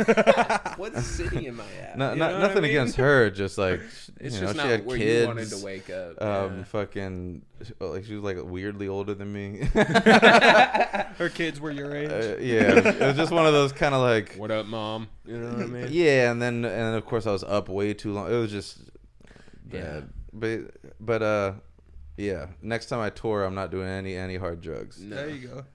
what city am I at? No, You know what I nothing mean? agaed her, just like It's you know, just she not had where kids. you wanted to wake up. Yeah. Fucking like she was like weirdly older than me. Her kids were your age. Yeah, it was just one of those kind of like What up, mom? You know what I mean? yeah, and of course I was up way too long. It was just bad. But yeah. Next time I tour, I'm not doing any hard drugs. No. There you go.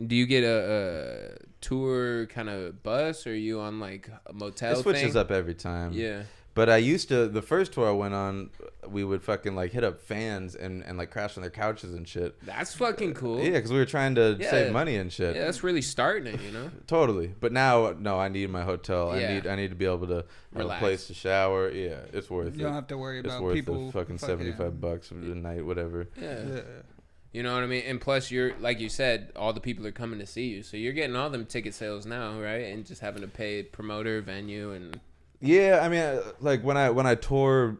Do you get a tour kind of bus, or are you on like a motel It switches thing? up every time. Yeah. But I used to, the first tour I went on, we would fucking like hit up fans and like crash on their couches and shit. That's fucking cool. Yeah, because we were trying to Yeah. save money and shit. Yeah, that's really starting it, you know? Totally. But now, no, I need my hotel. Yeah. I need to be able to have Relax. a place to shower. Yeah, it's worth You it. don't have to worry It's about worth people the fucking $75 a night, whatever. Yeah. Yeah. You know what I mean? And plus, you're, like you said, all the people are coming to see you. So you're getting all them ticket sales now, right? And just having to pay promoter, venue, and... Yeah, I mean, like when I tour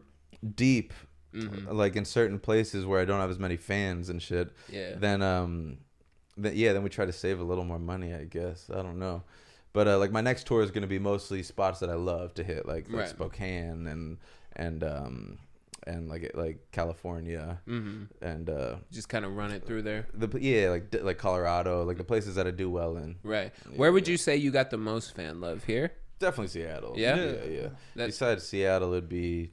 deep, Mm-hmm. like in certain places where I don't have as many fans and shit, Yeah. then we try to save a little more money, I guess. I don't know. But like my next tour is going to be mostly spots that I love to hit, like Right. Spokane and like California and Just kind of run it through there. like Colorado, like the places that I do well in. Right. Where would you say you got the most fan love? Here? Definitely Seattle. Yeah? Yeah. That's- Besides Seattle, it'd be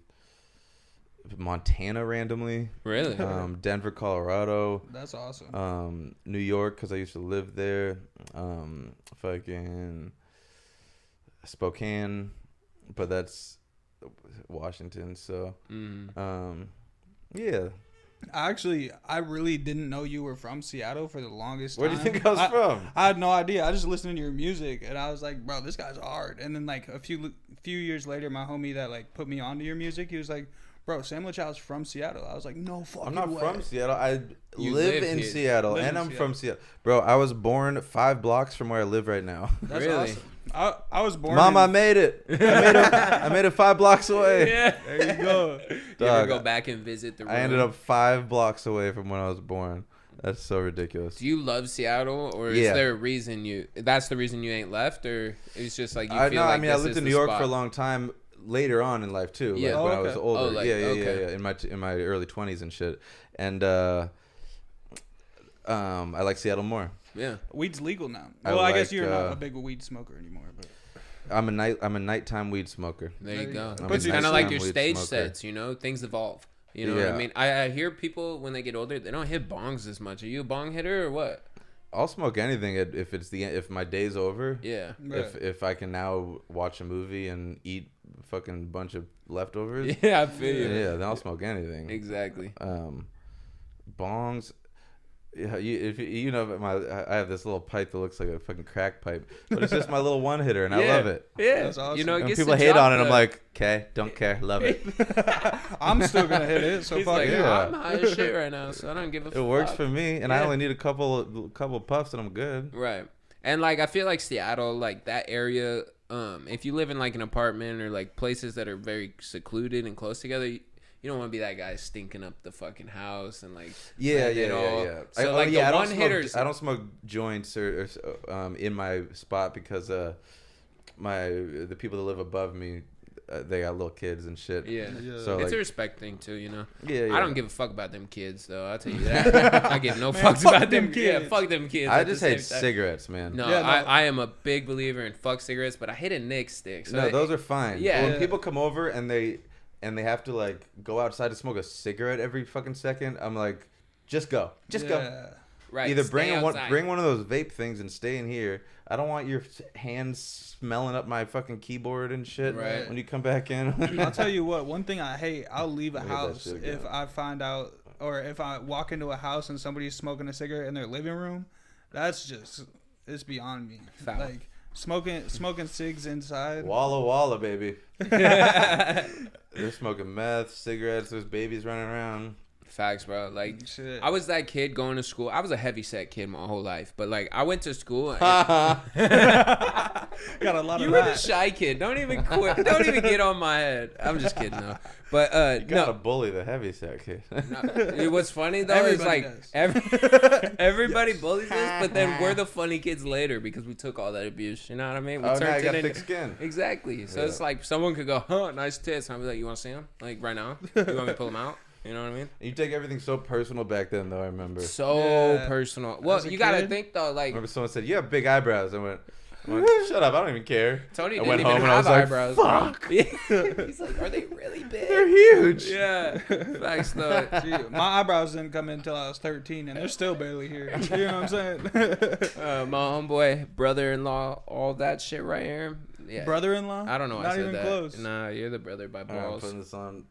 Montana randomly. Really? Denver, Colorado. That's awesome. New York, because I used to live there. Fucking Spokane, but that's Washington. So, yeah. I really didn't know you were from Seattle for the longest time. Where do you think I was from? I had no idea. I just listened to your music and I was like, bro, this guy's hard. And then like a few years later, my homie that like put me onto your music, he was like, bro, Sam Lachow's from Seattle. I was like, no fucking I'm not way. from Seattle. I You live live in here. Seattle, Live and in I'm Seattle. from Seattle. Bro, I was born 5 blocks from where I live right now. That's Really? awesome. I was born. Mom, I in, made it. I made it 5 blocks away. Yeah. there you go. You Dog, ever go back and visit the room? I ended up 5 blocks away from when I was born. That's so ridiculous. Do you love Seattle, or is Yeah. there a reason that's the reason you ain't left, or it's just like you I feel know. like I mean, I this lived is in the New York spot? for a long time. Later on in life too, Yeah. like when Oh, I was okay. older. Oh, like, okay. Yeah. In my early 20s and shit. And I like Seattle more. Yeah. Weed's legal now. I Well, I guess like, you're not a big weed smoker anymore, but I'm a nighttime weed smoker. There you go. I'm It's a kind of like nighttime your weed stage smoker. sets, you know? Things evolve. You know what I Yeah. mean? I hear people, when they get older, they don't hit bongs as much. Are you a bong hitter or what? I'll smoke anything if my day's over. Yeah. Right. If I can now watch a movie and eat fucking bunch of leftovers. Yeah, I feel you. Yeah, then I'll smoke anything. Exactly. Bongs. Yeah, you know, I have this little pipe that looks like a fucking crack pipe, but it's just my little one hitter, and I love it. Yeah, That's awesome. You know, it And gets people the hate job on it. I'm done. like, okay, don't care, love it. I'm still gonna hit it. So He's fuck like, it. yeah. I'm high as shit right now, so I don't give a fuck. It works for me, and I Yeah. only need a couple puffs, and I'm good. Right. And like I feel like Seattle, like that area, if you live in like an apartment or like places that are very secluded and close together, you don't want to be that guy stinking up the fucking house and like Yeah. So like the one hitters. I don't smoke joints or in my spot because the people that live above me, they got little kids and shit. Yeah. So It's like, a respect thing too, you know. yeah. I don't give a fuck about them kids though. I'll tell you that. I give no fucks fuck about them them kids. kids. Yeah, fuck them kids. I at the just hate same time. cigarettes, man. No, Yeah, no. I am a big believer in fuck cigarettes, but I hate a Nick stick. So No, those are fine. Yeah. When people come over and they have to like go outside to smoke a cigarette every fucking second, I'm like, just go. Yeah. right. Either stay outside. bring one of those vape things and stay in here. I don't want your hands smelling up my fucking keyboard and shit Right. when you come back in. I'll tell you what. One thing I hate. I'll leave a Look at that house shit if go. I find out, or if I walk into a house and somebody's smoking a cigarette in their living room. That's just, it's beyond me. Foul. Like smoking cigs inside. Walla, baby. They're smoking meth, cigarettes. There's babies running around. Facts, bro. Like Shit. I was that kid going to school. I was a heavy set kid my whole life, but like I went to school. And Got a lot you of were the that. shy kid. Don't even quit. Don't even get on my head. I'm just kidding though. But You gotta no. bully the heavy set kid. No, what's funny though Everybody is does. like everybody bullies us, but then we're the funny kids later because we took all that abuse. You know what I mean? We Oh, now I it got into- thick skin. Exactly. So Yeah. it's like someone could go, "Huh, nice tits," and I'll be like, "You want to see them? Like right now? You want me to pull them out?" You know what I mean? You take everything so personal back then, though. I remember. So Yeah. personal. Well, As a you gotta kid? think though, I like remember someone said, "You have big eyebrows." I went, "Shut up! I don't even care." Tony I didn't went even home and I have was like, eyebrows. "Fuck." Bro. He's like, "Are they really big?" They're huge. Yeah. Facts though. Gee, my eyebrows didn't come in until I was 13, and they're still barely here. You know what I'm saying? My homeboy, brother-in-law, all that shit right here. Yeah. Brother-in-law? I don't know. Why I Not said even that. close. Nah, you're the brother by All right, I'm balls. putting this on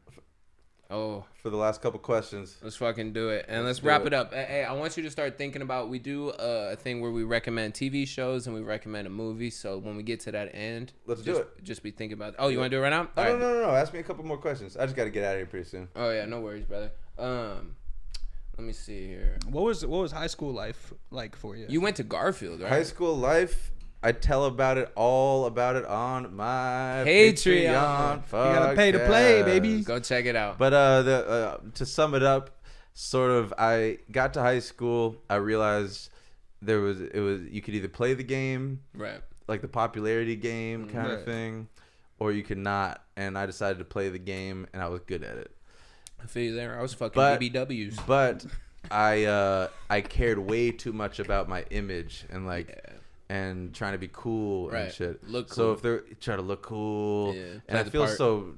Oh, for the last couple questions. let's fucking do it. And let's do wrap it. it up. Hey, I want you to start thinking about, we do a thing where we recommend TV shows and we recommend a movie. So when we get to that end, Let's do it. Just be thinking about, oh, you want to do it right now? Oh, All right. no. Ask me a couple more questions. I just got to get out of here pretty soon. Oh yeah, no worries, brother. Let me see here. What was high school life like for you? You went to Garfield, right? High school life. I tell all about it on my Patreon. Patreon. You gotta pay to play, podcast. baby. Go check it out. But to sum it up, sort of, I got to high school. I realized you could either play the game, Right. like the popularity game kind Right. of thing, or you could not. And I decided to play the game, and I was good at it. I feel you there. I was fucking But- BBWs. But I cared way too much about my image and like. Yeah. And trying to be cool and Right. shit. Look So cool. if they're trying to look cool, Yeah, and play I the feel part. so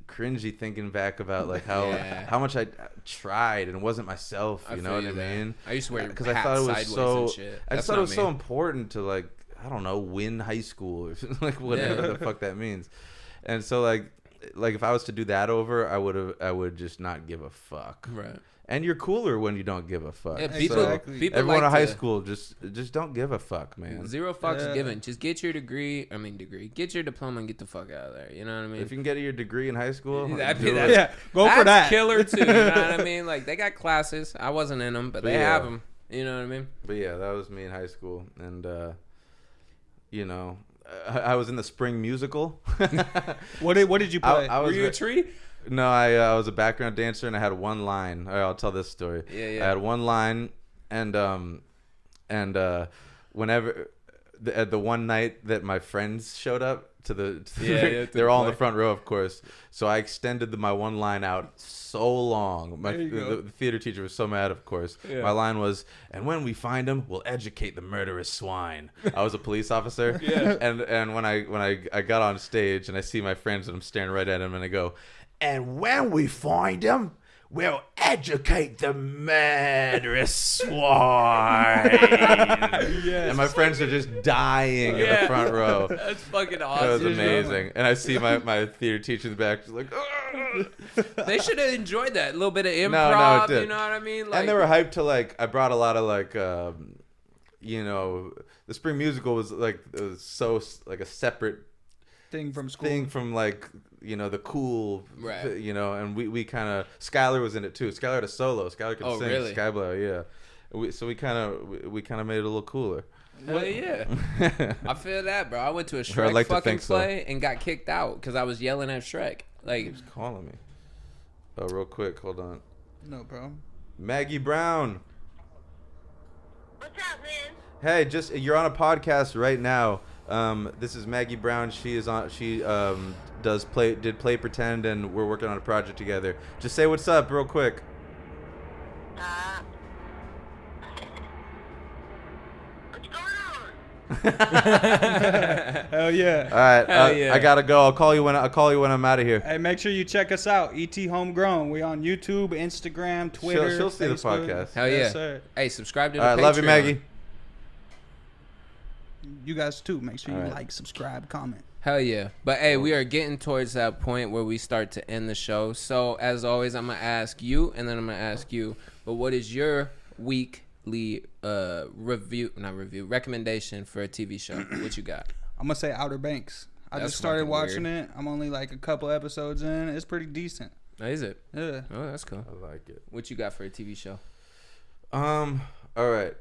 cringy thinking back about like Yeah. how much I tried and wasn't myself. You know feel what I there. mean? I used to wear Because hats I thought it was sideways so. and shit. I That's just thought it not was so me. important to like I don't know win high school or like whatever Yeah. the fuck that means. And so like if I was to do that over, I would just not give a fuck. Right. And you're cooler when you don't give a fuck. Yeah, So Exactly. people everyone like in high to- school just don't give a fuck, man. Zero fucks Yeah. given. Just get your degree. Get your diploma and get the fuck out of there. You know what I mean? If you can get your degree in high school, That'd do be- it. that's- Yeah, go That's for that. killer too. You know what I mean? Like they got classes. I wasn't in them, but they Yeah. have them. You know what I mean? But yeah, that was me in high school, and I was in the spring musical. What did you play? I Were was you a tree? No, I was a background dancer, and I had one line. All right, I'll tell this story. Yeah. I had one line, and whenever the one night that my friends showed up to to they're all in play. the front row, of course. So I extended my one line out so long. There you go. The theater teacher was so mad, of course. Yeah. My line was, "And when we find him, we'll educate the murderous swine." I was a police officer. Yeah. And when I got on stage and I see my friends and I'm staring right at him and I go, "And when we find him, We'll educate the murderous swine. And my friends are just dying in the front row. That's fucking That awesome. was amazing. And I see my theater teacher in the back, just like, "Ugh." They should have enjoyed that. A little bit of no, improv, it did. you know what I mean? And they were hyped to like. I brought a lot of like, you know, the spring musical was like it was so like a separate Thing from school. thing from like, you know, the cool, Right. you know, and we kind of Skylar was in it too. Skylar had a solo. Skylar could Oh, sing. really? Skyblower, yeah. So we kind of made it a little cooler. Well, yeah. I feel that, bro. I went to a I'd Shrek like to fucking think so. play and got kicked out because I was yelling at Shrek. Like, Who's calling me? Oh, real quick, hold on. No problem. Maggie Brown. What's up, man? Hey, just you're on a podcast right now. This is Maggie Brown. She is on. She did play pretend, and we're working on a project together. Just say what's up, real quick. What's going on? Hell yeah. All right, Hell yeah. I gotta go. I'll call you when I'm out of here. Hey, make sure you check us out. ET Homegrown. We on YouTube, Instagram, Twitter. She'll see the Facebook. podcast. hell yeah. Yes, sir. Hey, subscribe to the All right, Patreon. love you, Maggie. You guys too. Make sure you All right. like, subscribe, comment. Hell yeah. But hey, we are getting towards that point where we start to end the show. So as always, I'm going to ask you and then I'm going to ask you, but what is your weekly recommendation for a TV show? What you got? I'm gonna say Outer Banks. I That's just started fucking watching weird. it. I'm only like a couple episodes in. It's pretty decent. Oh, is it? Yeah. Oh, that's cool. I like it. What you got for a TV show? All right.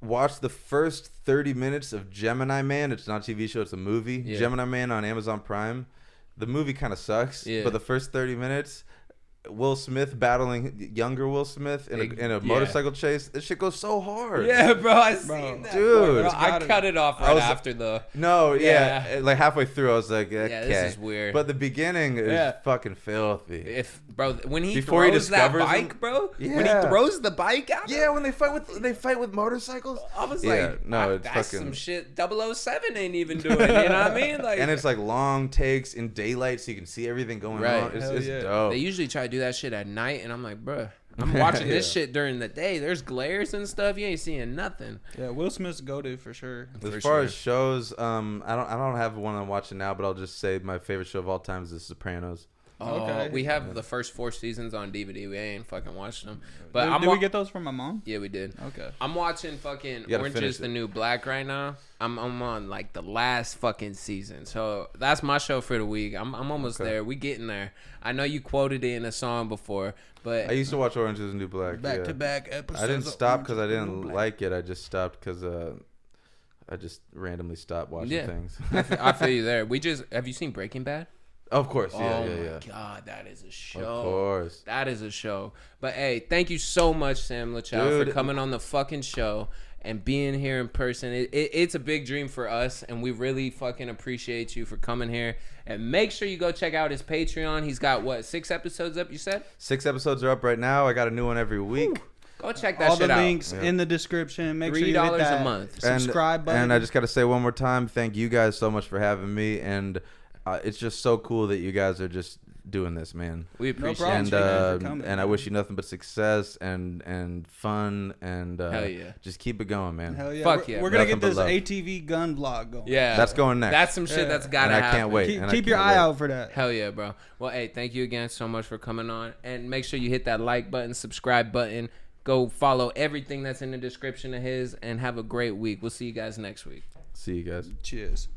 Watch the first 30 minutes of Gemini Man. It's not a TV show, it's a movie. Yeah. Gemini Man on Amazon Prime. The movie kind of sucks, Yeah. but the first 30 minutes, Will Smith battling younger Will Smith in a Yeah. motorcycle chase. This shit goes so hard. Yeah, bro, I Bro. seen that. Dude. Bro, I cut it off I right was- after the. No, Yeah. yeah. Like halfway through, I was like, okay. Yeah, this is weird. But the beginning is Yeah. fucking filthy. If bro, when he Before he throws that discovers bike, him? bro, when he Yeah. throws the bike out, Yeah, when they fight with motorcycles. I was Yeah, like, no, it's that's fucking- some shit 007 ain't even doing. You know what I mean? Like, And it's like long takes in daylight, so you can see everything going Right. on. It's, Hell it's yeah. dope. they usually try to do that shit at night, and I'm like, bruh, I'm watching this Yeah. shit during the day. There's glares and stuff. You ain't seeing nothing. Yeah, Will Smith's goated for sure. As For far sure. as shows, I don't have one I'm watching now, but I'll just say my favorite show of all time is The Sopranos. Okay. We have the first 4 seasons on DVD. We ain't fucking watched them. But Did, I'm did we get those from my mom? Yeah, we did. Okay. I'm watching fucking gotta Orange finish is the it. New Black right now. I'm on like the last fucking season. So that's my show for the week. I'm almost Okay. there. We getting there. I know you quoted it in a song before, but I used to watch Orange is the New Black. Back yeah. to back episodes. I didn't of stop Orange because I is the New didn't Black. like it. I just stopped because I just randomly stopped watching Yeah. things. I feel you there. Have you seen Breaking Bad? Of course, yeah, Oh yeah, my yeah. god, that is a show. Of course. That is a show. But hey, thank you so much, Sam Lachow, for Dude. coming on the fucking show and being here in person. It's a big dream for us, and we really fucking appreciate you for coming here. And make sure you go check out his Patreon. He's got, what, 6 episodes up, you said? 6 episodes are up right now. I got a new one every week. Go check that All shit the out. links Yeah. in the description. Make sure you hit $3 that a month. subscribe button. And I just got to say one more time, thank you guys so much for having me. And it's just so cool that you guys are just doing this, man. We appreciate problem. it. Thank you for And coming, and I man. wish you nothing but success and fun and Hell yeah. just keep it going, man. Hell yeah. Fuck we're, yeah, we're gonna nothing get but this love. ATV gun vlog going. Yeah. That's going next. That's some shit Yeah. that's got to And I happen. can't wait. Keep, And I keep your can't eye wait. out for that. Hell yeah, bro. Well, hey, thank you again so much for coming on. And make sure you hit that like button, subscribe button. Go follow everything that's in the description of his, and have a great week. We'll see you guys next week. See you guys. Cheers.